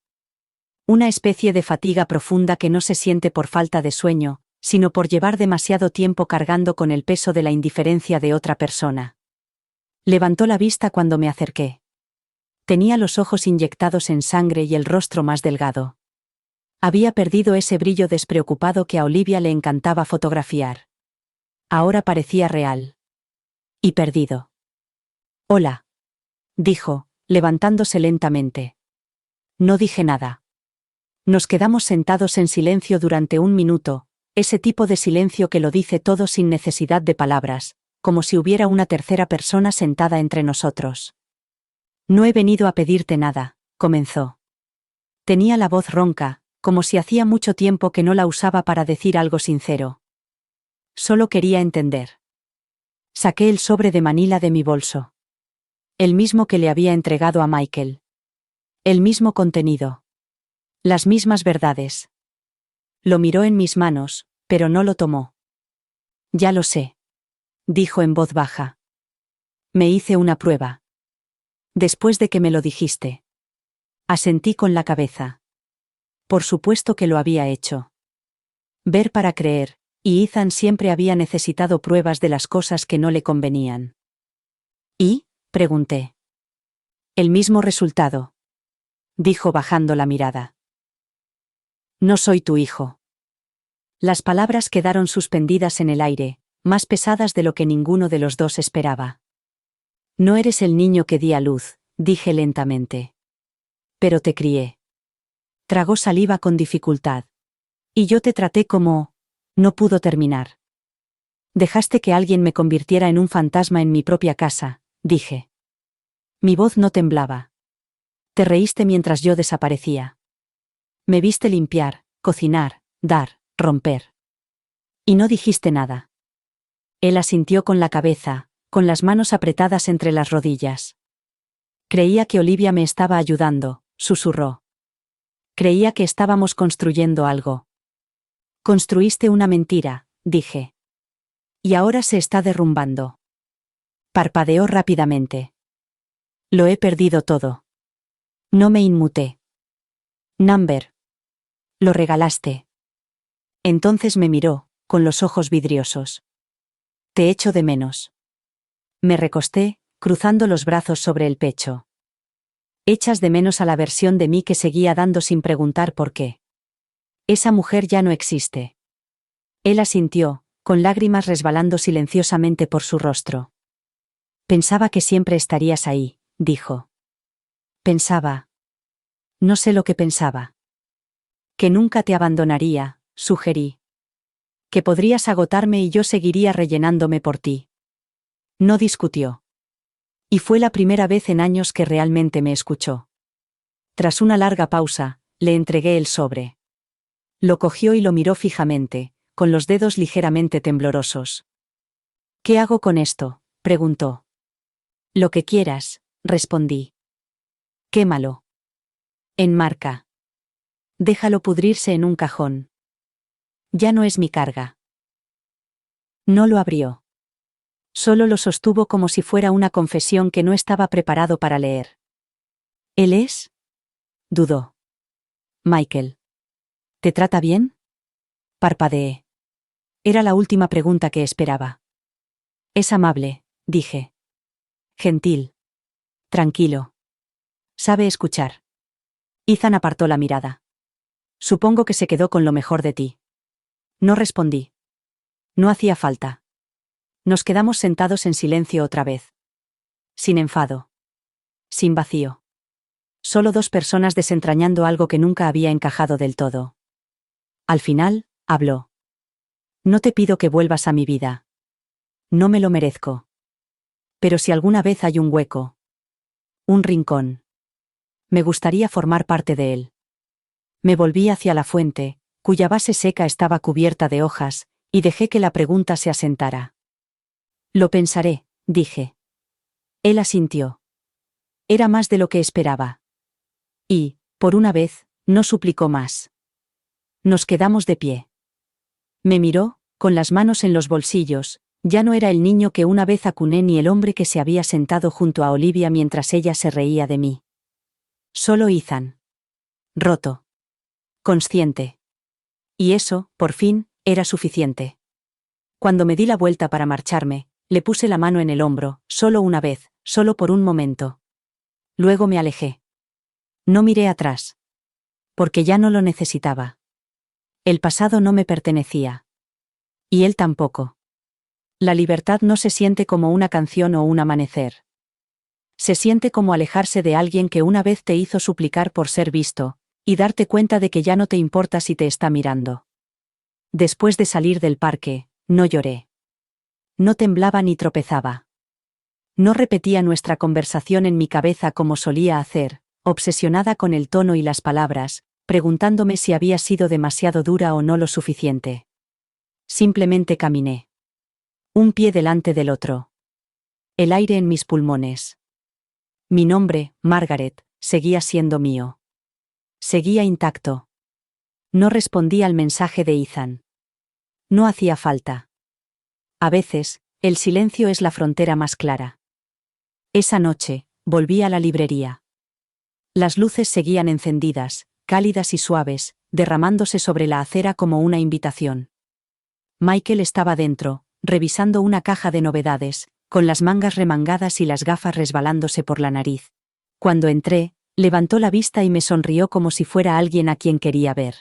Una especie de fatiga profunda que no se siente por falta de sueño, sino por llevar demasiado tiempo cargando con el peso de la indiferencia de otra persona. Levantó la vista cuando me acerqué. Tenía los ojos inyectados en sangre y el rostro más delgado. Había perdido ese brillo despreocupado que a Olivia le encantaba fotografiar. Ahora parecía real. Y perdido. Hola. Dijo, levantándose lentamente. No dije nada. Nos quedamos sentados en silencio durante 1 minuto, ese tipo de silencio que lo dice todo sin necesidad de palabras, como si hubiera una tercera persona sentada entre nosotros. No he venido a pedirte nada, comenzó. Tenía la voz ronca, como si hacía mucho tiempo que no la usaba para decir algo sincero. Solo quería entender. Saqué el sobre de Manila de mi bolso. El mismo que le había entregado a Michael. El mismo contenido. Las mismas verdades. Lo miró en mis manos, pero no lo tomó. Ya lo sé. Dijo en voz baja. Me hice una prueba. Después de que me lo dijiste. Asentí con la cabeza. Por supuesto que lo había hecho. Ver para creer, y Ethan siempre había necesitado pruebas de las cosas que no le convenían. ¿Y? Pregunté. El mismo resultado. Dijo bajando la mirada. No soy tu hijo. Las palabras quedaron suspendidas en el aire, más pesadas de lo que ninguno de los dos esperaba. No eres el niño que di a luz, dije lentamente. Pero te crié. Tragó saliva con dificultad. Y yo te traté como... No pudo terminar. Dejaste que alguien me convirtiera en un fantasma en mi propia casa, dije. Mi voz no temblaba. Te reíste mientras yo desaparecía. Me viste limpiar, cocinar, dar, romper. Y no dijiste nada. Él asintió con la cabeza, con las manos apretadas entre las rodillas. Creía que Olivia me estaba ayudando, susurró. Creía que estábamos construyendo algo. Construiste una mentira, dije. Y ahora se está derrumbando. Parpadeó rápidamente. Lo he perdido todo. No me inmuté. Number. Lo regalaste. Entonces me miró, con los ojos vidriosos. Te echo de menos. Me recosté, cruzando los brazos sobre el pecho. Echas de menos a la versión de mí que seguía dando sin preguntar por qué. Esa mujer ya no existe. Él asintió, con lágrimas resbalando silenciosamente por su rostro. Pensaba que siempre estarías ahí, dijo. Pensaba. No sé lo que pensaba. Que nunca te abandonaría, sugerí. Que podrías agotarme y yo seguiría rellenándome por ti. No discutió. Y fue la primera vez en años que realmente me escuchó. Tras una larga pausa, le entregué el sobre. Lo cogió y lo miró fijamente, con los dedos ligeramente temblorosos. ¿Qué hago con esto?, preguntó. Lo que quieras, respondí. Quémalo. Enmarca. Déjalo pudrirse en un cajón. Ya no es mi carga. No lo abrió. Solo lo sostuvo como si fuera una confesión que no estaba preparado para leer. ¿Él es? Dudó. Michael. ¿Te trata bien? Parpadeé. Era la última pregunta que esperaba. Es amable, dije. Gentil. Tranquilo. Sabe escuchar. Ethan apartó la mirada. Supongo que se quedó con lo mejor de ti. No respondí. No hacía falta. Nos quedamos sentados en silencio otra vez. Sin enfado. Sin vacío. Solo dos personas desentrañando algo que nunca había encajado del todo. Al final, habló. No te pido que vuelvas a mi vida. No me lo merezco. Pero si alguna vez hay un hueco, un rincón, me gustaría formar parte de él. Me volví hacia la fuente, cuya base seca estaba cubierta de hojas, y dejé que la pregunta se asentara. Lo pensaré, dije. Él asintió. Era más de lo que esperaba. Y, por una vez, no suplicó más. Nos quedamos de pie. Me miró, con las manos en los bolsillos. Ya no era el niño que una vez acuné ni el hombre que se había sentado junto a Olivia mientras ella se reía de mí. Solo Ethan. Roto. Consciente. Y eso, por fin, era suficiente. Cuando me di la vuelta para marcharme, le puse la mano en el hombro, solo una vez, solo por un momento. Luego me alejé. No miré atrás. Porque ya no lo necesitaba. El pasado no me pertenecía. Y él tampoco. La libertad no se siente como una canción o un amanecer. Se siente como alejarse de alguien que una vez te hizo suplicar por ser visto, y darte cuenta de que ya no te importa si te está mirando. Después de salir del parque, no lloré. No temblaba ni tropezaba. No repetía nuestra conversación en mi cabeza como solía hacer, obsesionada con el tono y las palabras, preguntándome si había sido demasiado dura o no lo suficiente. Simplemente caminé. Un pie delante del otro. El aire en mis pulmones. Mi nombre, Margaret, seguía siendo mío. Seguía intacto. No respondí al mensaje de Ethan. No hacía falta. A veces, el silencio es la frontera más clara. Esa noche, volví a la librería. Las luces seguían encendidas, cálidas y suaves, derramándose sobre la acera como una invitación. Michael estaba dentro, revisando una caja de novedades, con las mangas remangadas y las gafas resbalándose por la nariz. Cuando entré, levantó la vista y me sonrió como si fuera alguien a quien quería ver.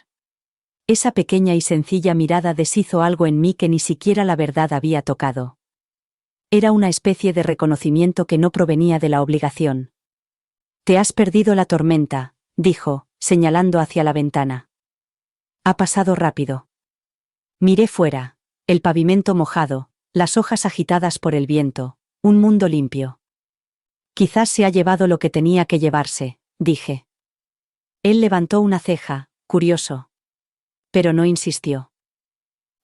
Esa pequeña y sencilla mirada deshizo algo en mí que ni siquiera la verdad había tocado. Era una especie de reconocimiento que no provenía de la obligación. «Te has perdido la tormenta», dijo, señalando hacia la ventana. «Ha pasado rápido». Miré fuera, el pavimento mojado, las hojas agitadas por el viento, un mundo limpio. «Quizás se ha llevado lo que tenía que llevarse», dije. Él levantó una ceja, curioso. Pero no insistió.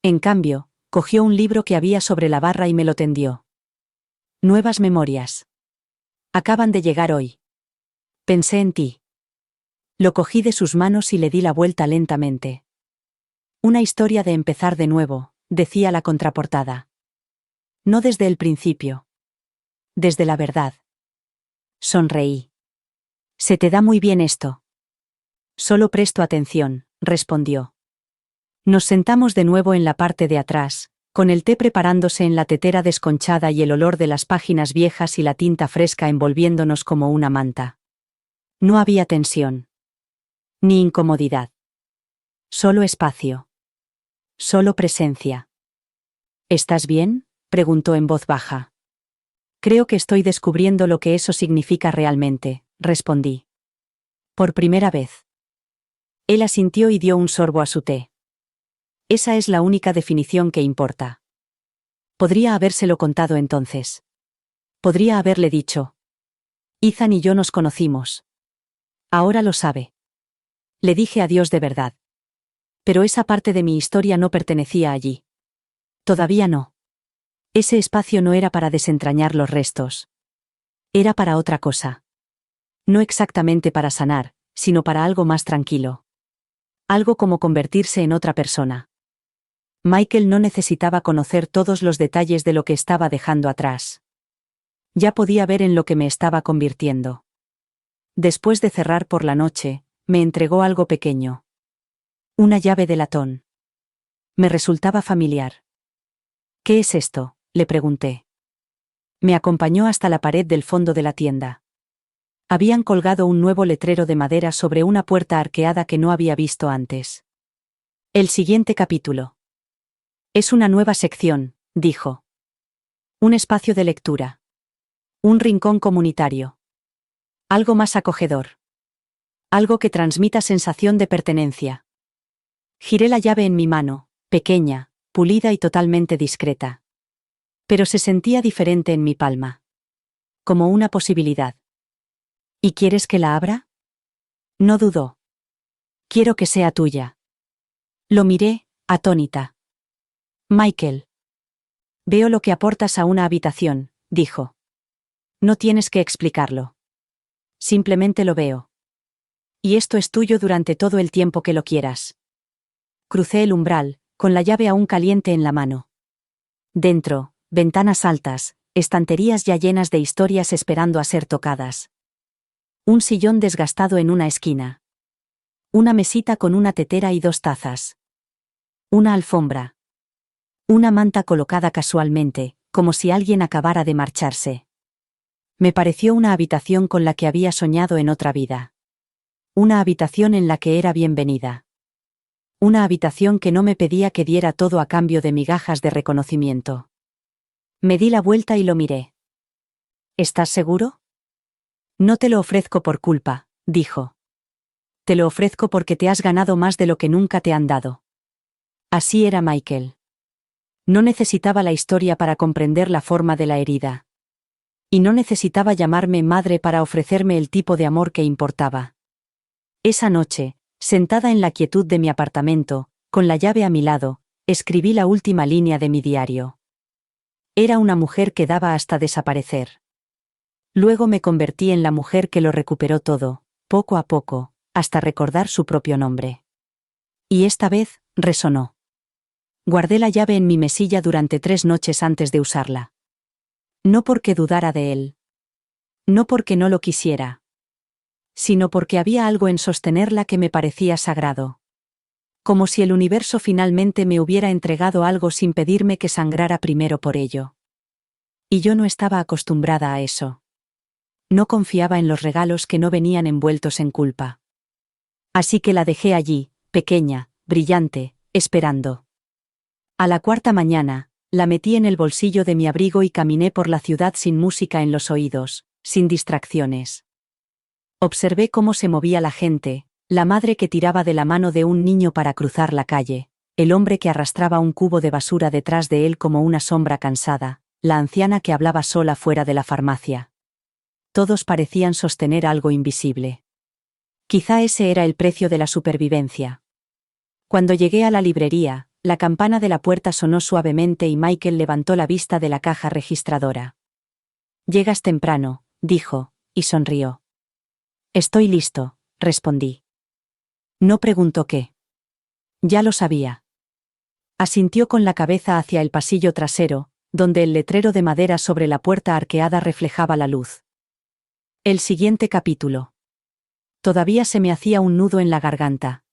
En cambio, cogió un libro que había sobre la barra y me lo tendió. «Nuevas memorias. Acaban de llegar hoy. Pensé en ti». Lo cogí de sus manos y le di la vuelta lentamente. «Una historia de empezar de nuevo», decía la contraportada. «No desde el principio. Desde la verdad». Sonreí. «Se te da muy bien esto». «Solo presto atención», respondió. Nos sentamos de nuevo en la parte de atrás, con el té preparándose en la tetera desconchada y el olor de las páginas viejas y la tinta fresca envolviéndonos como una manta. No había tensión. Ni incomodidad. Solo espacio. Solo presencia. «¿Estás bien?», preguntó en voz baja. «Creo que estoy descubriendo lo que eso significa realmente», respondí. «Por primera vez». Él asintió y dio un sorbo a su té. «Esa es la única definición que importa». Podría habérselo contado entonces. Podría haberle dicho. «Ethan y yo nos conocimos. Ahora lo sabe». Le dije adiós de verdad. Pero esa parte de mi historia no pertenecía allí. Todavía no. Ese espacio no era para desentrañar los restos. Era para otra cosa. No exactamente para sanar, sino para algo más tranquilo. Algo como convertirse en otra persona. Michael no necesitaba conocer todos los detalles de lo que estaba dejando atrás. Ya podía ver en lo que me estaba convirtiendo. Después de cerrar por la noche, me entregó algo pequeño. Una llave de latón. Me resultaba familiar. «¿Qué es esto?», le pregunté. Me acompañó hasta la pared del fondo de la tienda. Habían colgado un nuevo letrero de madera sobre una puerta arqueada que no había visto antes. «El siguiente capítulo. Es una nueva sección», dijo. «Un espacio de lectura. Un rincón comunitario. Algo más acogedor. Algo que transmita sensación de pertenencia». Giré la llave en mi mano, pequeña, pulida y totalmente discreta. Pero se sentía diferente en mi palma. Como una posibilidad. «¿Y quieres que la abra?». No dudó. «Quiero que sea tuya». Lo miré, atónita. «Michael. Veo lo que aportas a una habitación», dijo. «No tienes que explicarlo. Simplemente lo veo. Y esto es tuyo durante todo el tiempo que lo quieras». Crucé el umbral, con la llave aún caliente en la mano. Dentro, ventanas altas, estanterías ya llenas de historias esperando a ser tocadas. Un sillón desgastado en una esquina. Una mesita con una tetera y 2 tazas. Una alfombra. Una manta colocada casualmente, como si alguien acabara de marcharse. Me pareció una habitación con la que había soñado en otra vida. Una habitación en la que era bienvenida. Una habitación que no me pedía que diera todo a cambio de migajas de reconocimiento. Me di la vuelta y lo miré. «¿Estás seguro?». «No te lo ofrezco por culpa», dijo. «Te lo ofrezco porque te has ganado más de lo que nunca te han dado». Así era Michael. No necesitaba la historia para comprender la forma de la herida. Y no necesitaba llamarme madre para ofrecerme el tipo de amor que importaba. Esa noche, sentada en la quietud de mi apartamento, con la llave a mi lado, escribí la última línea de mi diario. Era una mujer que daba hasta desaparecer. Luego me convertí en la mujer que lo recuperó todo, poco a poco, hasta recordar su propio nombre. Y esta vez, resonó. Guardé la llave en mi mesilla durante 3 noches antes de usarla. No porque dudara de él. No porque no lo quisiera. Sino porque había algo en sostenerla que me parecía sagrado. Como si el universo finalmente me hubiera entregado algo sin pedirme que sangrara primero por ello. Y yo no estaba acostumbrada a eso. No confiaba en los regalos que no venían envueltos en culpa. Así que la dejé allí, pequeña, brillante, esperando. A la cuarta mañana, la metí en el bolsillo de mi abrigo y caminé por la ciudad sin música en los oídos, sin distracciones. Observé cómo se movía la gente, la madre que tiraba de la mano de un niño para cruzar la calle, el hombre que arrastraba un cubo de basura detrás de él como una sombra cansada, la anciana que hablaba sola fuera de la farmacia. Todos parecían sostener algo invisible. Quizá ese era el precio de la supervivencia. Cuando llegué a la librería, la campana de la puerta sonó suavemente y Michael levantó la vista de la caja registradora. «Llegas temprano», dijo, y sonrió. «Estoy listo», respondí. No preguntó qué. Ya lo sabía. Asintió con la cabeza hacia el pasillo trasero, donde el letrero de madera sobre la puerta arqueada reflejaba la luz. El siguiente capítulo. Todavía se me hacía un nudo en la garganta.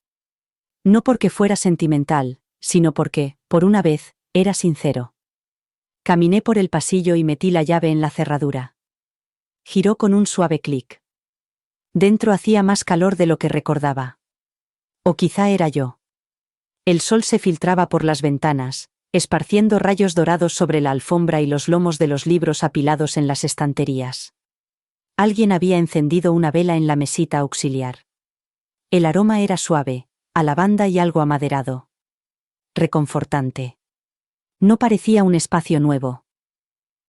No porque fuera sentimental, sino porque, por una vez, era sincero. Caminé por el pasillo y metí la llave en la cerradura. Giró con un suave clic. Dentro hacía más calor de lo que recordaba. O quizá era yo. El sol se filtraba por las ventanas, esparciendo rayos dorados sobre la alfombra y los lomos de los libros apilados en las estanterías. Alguien había encendido una vela en la mesita auxiliar. El aroma era suave, a lavanda y algo amaderado. Reconfortante. No parecía un espacio nuevo.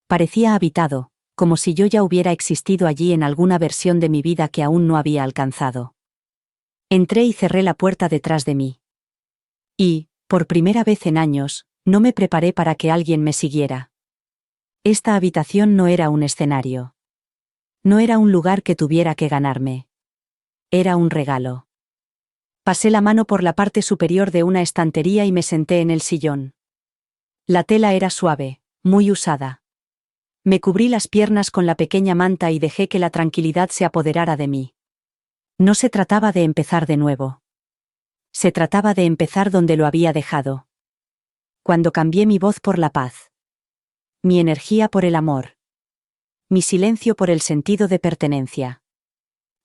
Parecía habitado, como si yo ya hubiera existido allí en alguna versión de mi vida que aún no había alcanzado. Entré y cerré la puerta detrás de mí. Y, por primera vez en años, no me preparé para que alguien me siguiera. Esta habitación no era un escenario. No era un lugar que tuviera que ganarme. Era un regalo. Pasé la mano por la parte superior de una estantería y me senté en el sillón. La tela era suave, muy usada. Me cubrí las piernas con la pequeña manta y dejé que la tranquilidad se apoderara de mí. No se trataba de empezar de nuevo. Se trataba de empezar donde lo había dejado. Cuando cambié mi voz por la paz. Mi energía por el amor. Mi silencio por el sentido de pertenencia.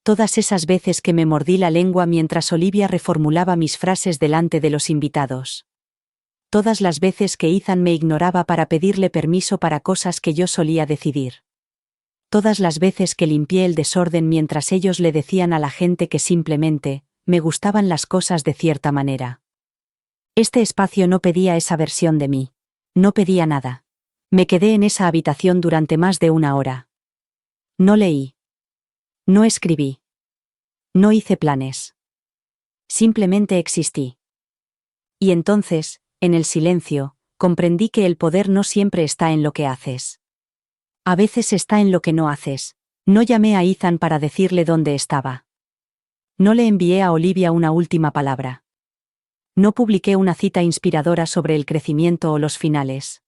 Todas esas veces que me mordí la lengua mientras Olivia reformulaba mis frases delante de los invitados. Todas las veces que Ethan me ignoraba para pedirle permiso para cosas que yo solía decidir. Todas las veces que limpié el desorden mientras ellos le decían a la gente que simplemente, me gustaban las cosas de cierta manera. Este espacio no pedía esa versión de mí. No pedía nada. Me quedé en esa habitación durante más de una hora. No leí. No escribí. No hice planes. Simplemente existí. Y entonces, en el silencio, comprendí que el poder no siempre está en lo que haces. A veces está en lo que no haces. No llamé a Ethan para decirle dónde estaba. No le envié a Olivia una última palabra. No publiqué una cita inspiradora sobre el crecimiento o los finales.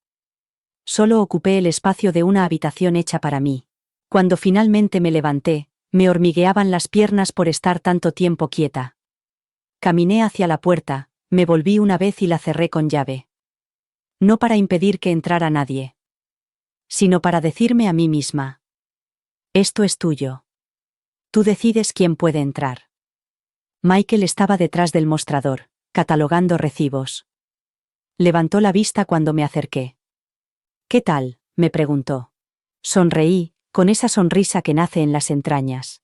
Solo ocupé el espacio de una habitación hecha para mí. Cuando finalmente me levanté, me hormigueaban las piernas por estar tanto tiempo quieta. Caminé hacia la puerta, me volví una vez y la cerré con llave. No para impedir que entrara nadie, sino para decirme a mí misma: esto es tuyo. Tú decides quién puede entrar. Michael estaba detrás del mostrador, catalogando recibos. Levantó la vista cuando me acerqué. «¿Qué tal?», me preguntó. Sonreí, con esa sonrisa que nace en las entrañas.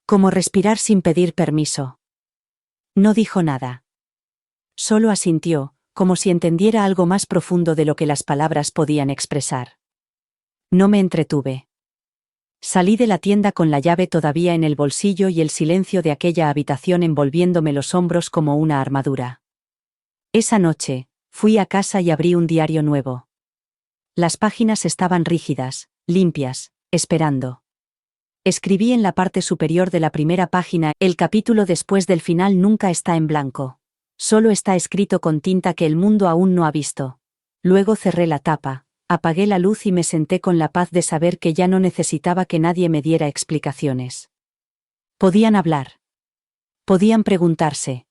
Como respirar sin pedir permiso. No dijo nada. Solo asintió, como si entendiera algo más profundo de lo que las palabras podían expresar. No me entretuve. Salí de la tienda con la llave todavía en el bolsillo y el silencio de aquella habitación envolviéndome los hombros como una armadura. Esa noche, fui a casa y abrí un diario nuevo. Las páginas estaban rígidas, limpias, esperando. Escribí en la parte superior de la primera página: el capítulo después del final nunca está en blanco. Solo está escrito con tinta que el mundo aún no ha visto. Luego cerré la tapa. Apagué la luz y me senté con la paz de saber que ya no necesitaba que nadie me diera explicaciones. Podían hablar. Podían preguntarse.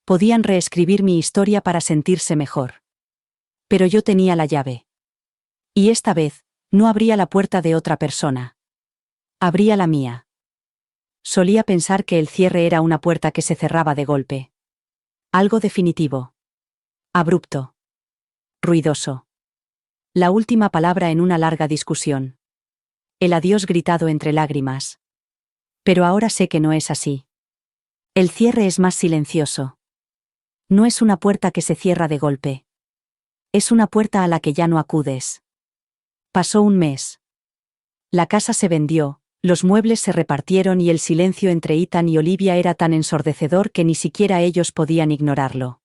Podían reescribir mi historia para sentirse mejor. Pero yo tenía la llave. Y esta vez, no abría la puerta de otra persona. Abría la mía. Solía pensar que el cierre era una puerta que se cerraba de golpe. Algo definitivo. Abrupto. Ruidoso. La última palabra en una larga discusión. El adiós gritado entre lágrimas. Pero ahora sé que no es así. El cierre es más silencioso. No es una puerta que se cierra de golpe. Es una puerta a la que ya no acudes. Pasó un mes. La casa se vendió, los muebles se repartieron y el silencio entre Ethan y Olivia era tan ensordecedor que ni siquiera ellos podían ignorarlo.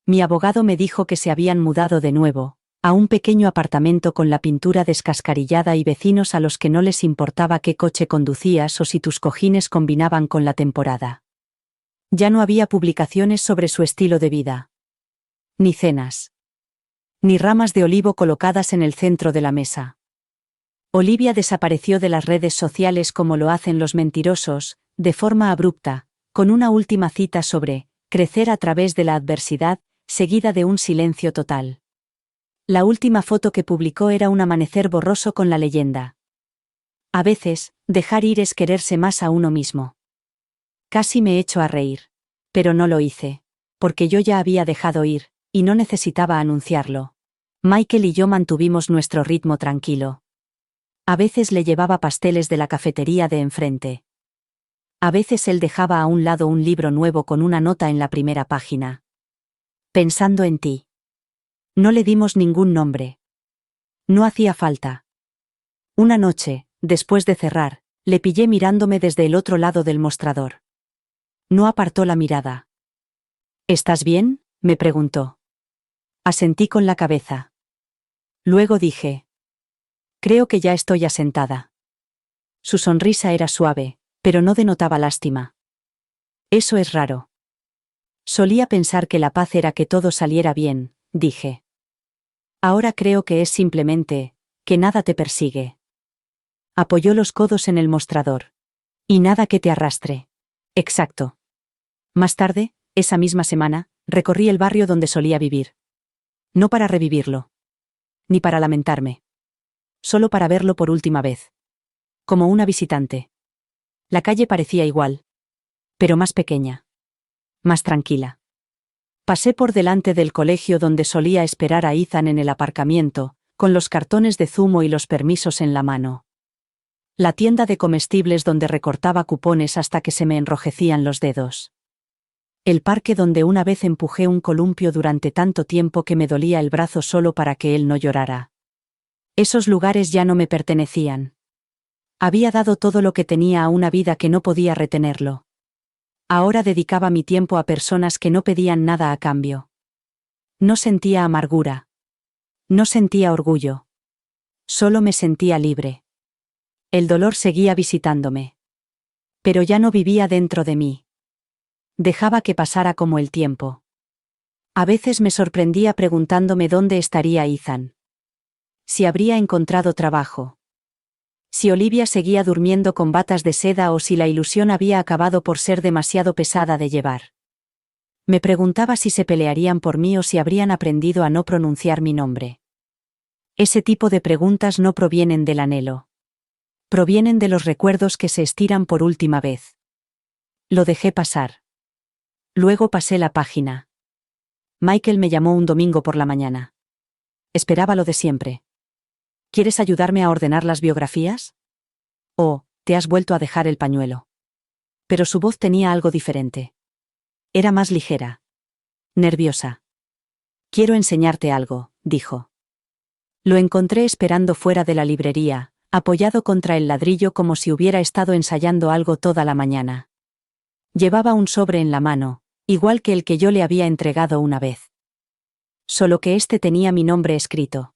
Mi abogado me dijo que se habían mudado de nuevo, a un pequeño apartamento con la pintura descascarillada y vecinos a los que no les importaba qué coche conducías o si tus cojines combinaban con la temporada. Ya no había publicaciones sobre su estilo de vida. Ni cenas. Ni ramas de olivo colocadas en el centro de la mesa. Olivia desapareció de las redes sociales como lo hacen los mentirosos, de forma abrupta, con una última cita sobre crecer a través de la adversidad, seguida de un silencio total. La última foto que publicó era un amanecer borroso con la leyenda: a veces, dejar ir es quererse más a uno mismo. Casi me echo a reír. Pero no lo hice. Porque yo ya había dejado ir, y no necesitaba anunciarlo. Michael y yo mantuvimos nuestro ritmo tranquilo. A veces le llevaba pasteles de la cafetería de enfrente. A veces él dejaba a un lado un libro nuevo con una nota en la primera página. Pensando en ti. No le dimos ningún nombre. No hacía falta. Una noche, después de cerrar, le pillé mirándome desde el otro lado del mostrador. No apartó la mirada. ¿Estás bien?, me preguntó. Asentí con la cabeza. Luego dije: creo que ya estoy asentada. Su sonrisa era suave, pero no denotaba lástima. Eso es raro. Solía pensar que la paz era que todo saliera bien, dije. Ahora creo que es simplemente que nada te persigue. Apoyó los codos en el mostrador. Y nada que te arrastre. Exacto. Más tarde, esa misma semana, recorrí el barrio donde solía vivir. No para revivirlo. Ni para lamentarme. Solo para verlo por última vez. Como una visitante. La calle parecía igual. Pero más pequeña. Más tranquila. Pasé por delante del colegio donde solía esperar a Ethan en el aparcamiento, con los cartones de zumo y los permisos en la mano. La tienda de comestibles donde recortaba cupones hasta que se me enrojecían los dedos. El parque donde una vez empujé un columpio durante tanto tiempo que me dolía el brazo solo para que él no llorara. Esos lugares ya no me pertenecían. Había dado todo lo que tenía a una vida que no podía retenerlo. Ahora dedicaba mi tiempo a personas que no pedían nada a cambio. No sentía amargura. No sentía orgullo. Solo me sentía libre. El dolor seguía visitándome. Pero ya no vivía dentro de mí. Dejaba que pasara como el tiempo. A veces me sorprendía preguntándome dónde estaría Ethan. Si habría encontrado trabajo. Si Olivia seguía durmiendo con batas de seda o si la ilusión había acabado por ser demasiado pesada de llevar. Me preguntaba si se pelearían por mí o si habrían aprendido a no pronunciar mi nombre. Ese tipo de preguntas no provienen del anhelo. Provienen de los recuerdos que se estiran por última vez. Lo dejé pasar. Luego pasé la página. Michael me llamó un domingo por la mañana. Esperaba lo de siempre. ¿Quieres ayudarme a ordenar las biografías? Oh, te has vuelto a dejar el pañuelo. Pero su voz tenía algo diferente. Era más ligera. Nerviosa. Quiero enseñarte algo, dijo. Lo encontré esperando fuera de la librería, apoyado contra el ladrillo como si hubiera estado ensayando algo toda la mañana. Llevaba un sobre en la mano, igual que el que yo le había entregado una vez. Solo que este tenía mi nombre escrito.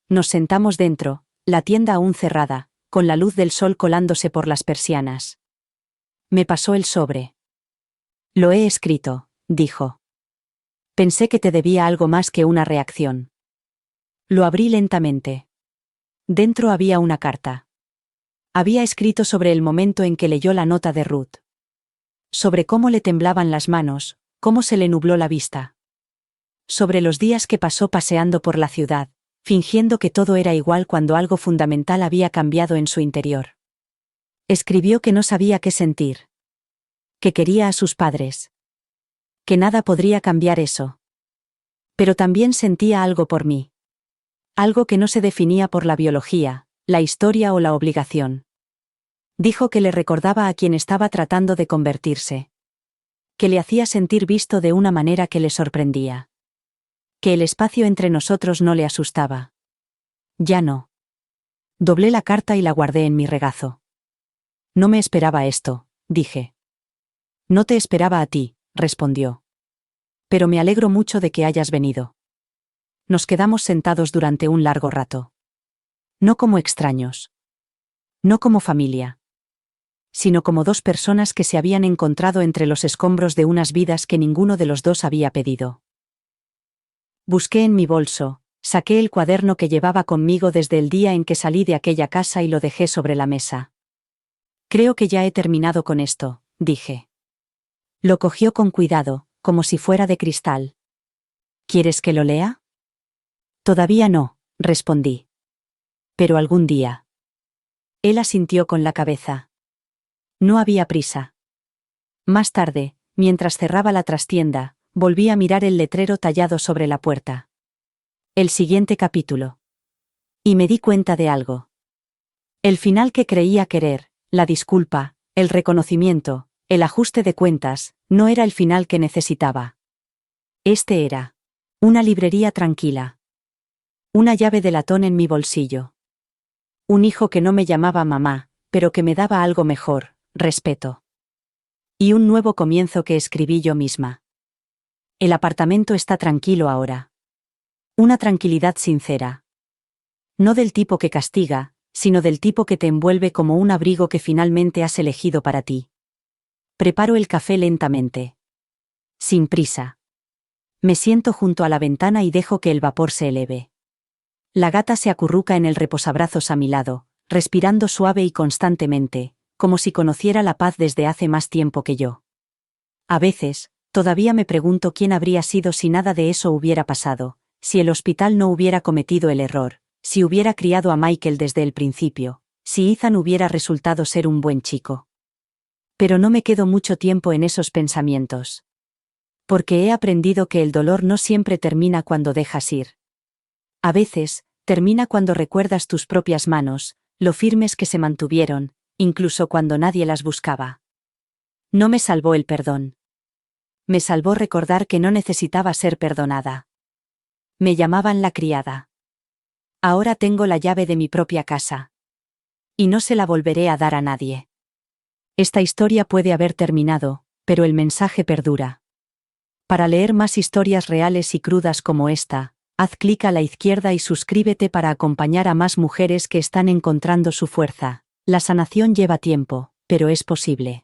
Nos sentamos dentro, la tienda aún cerrada, con la luz del sol colándose por las persianas. Me pasó el sobre. Lo he escrito, dijo. Pensé que te debía algo más que una reacción. Lo abrí lentamente. Dentro había una carta. Había escrito sobre el momento en que leyó la nota de Ruth. Sobre cómo le temblaban las manos, cómo se le nubló la vista. Sobre los días que pasó paseando por la ciudad, fingiendo que todo era igual cuando algo fundamental había cambiado en su interior. Escribió que no sabía qué sentir. Que quería a sus padres. Que nada podría cambiar eso. Pero también sentía algo por mí. Algo que no se definía por la biología, la historia o la obligación. Dijo que le recordaba a quien estaba tratando de convertirse. Que le hacía sentir visto de una manera que le sorprendía. Que el espacio entre nosotros no le asustaba. Ya no. Doblé la carta y la guardé en mi regazo. No me esperaba esto, dije. No te esperaba a ti, respondió. Pero me alegro mucho de que hayas venido. Nos quedamos sentados durante un largo rato. No como extraños. No como familia. Sino como dos personas que se habían encontrado entre los escombros de unas vidas que ninguno de los dos había pedido. Busqué en mi bolso, saqué el cuaderno que llevaba conmigo desde el día en que salí de aquella casa y lo dejé sobre la mesa. Creo que ya he terminado con esto, dije. Lo cogió con cuidado, como si fuera de cristal. ¿Quieres que lo lea? Todavía no, respondí. Pero algún día. Él asintió con la cabeza. No había prisa. Más tarde, mientras cerraba la trastienda, volví a mirar el letrero tallado sobre la puerta. El siguiente capítulo. Y me di cuenta de algo. El final que creía querer, la disculpa, el reconocimiento, el ajuste de cuentas, no era el final que necesitaba. Este era. Una librería tranquila. Una llave de latón en mi bolsillo. Un hijo que no me llamaba mamá, pero que me daba algo mejor, respeto. Y un nuevo comienzo que escribí yo misma. El apartamento está tranquilo ahora. Una tranquilidad sincera. No del tipo que castiga, sino del tipo que te envuelve como un abrigo que finalmente has elegido para ti. Preparo el café lentamente. Sin prisa. Me siento junto a la ventana y dejo que el vapor se eleve. La gata se acurruca en el reposabrazos a mi lado, respirando suave y constantemente, como si conociera la paz desde hace más tiempo que yo. A veces, todavía me pregunto quién habría sido si nada de eso hubiera pasado, si el hospital no hubiera cometido el error, si hubiera criado a Michael desde el principio, si Ethan hubiera resultado ser un buen chico. Pero no me quedo mucho tiempo en esos pensamientos. Porque he aprendido que el dolor no siempre termina cuando dejas ir. A veces, termina cuando recuerdas tus propias manos, lo firmes que se mantuvieron, incluso cuando nadie las buscaba. No me salvó el perdón. Me salvó recordar que no necesitaba ser perdonada. Me llamaban la criada. Ahora tengo la llave de mi propia casa. Y no se la volveré a dar a nadie. Esta historia puede haber terminado, pero el mensaje perdura. Para leer más historias reales y crudas como esta, haz clic a la izquierda y suscríbete para acompañar a más mujeres que están encontrando su fuerza. La sanación lleva tiempo, pero es posible.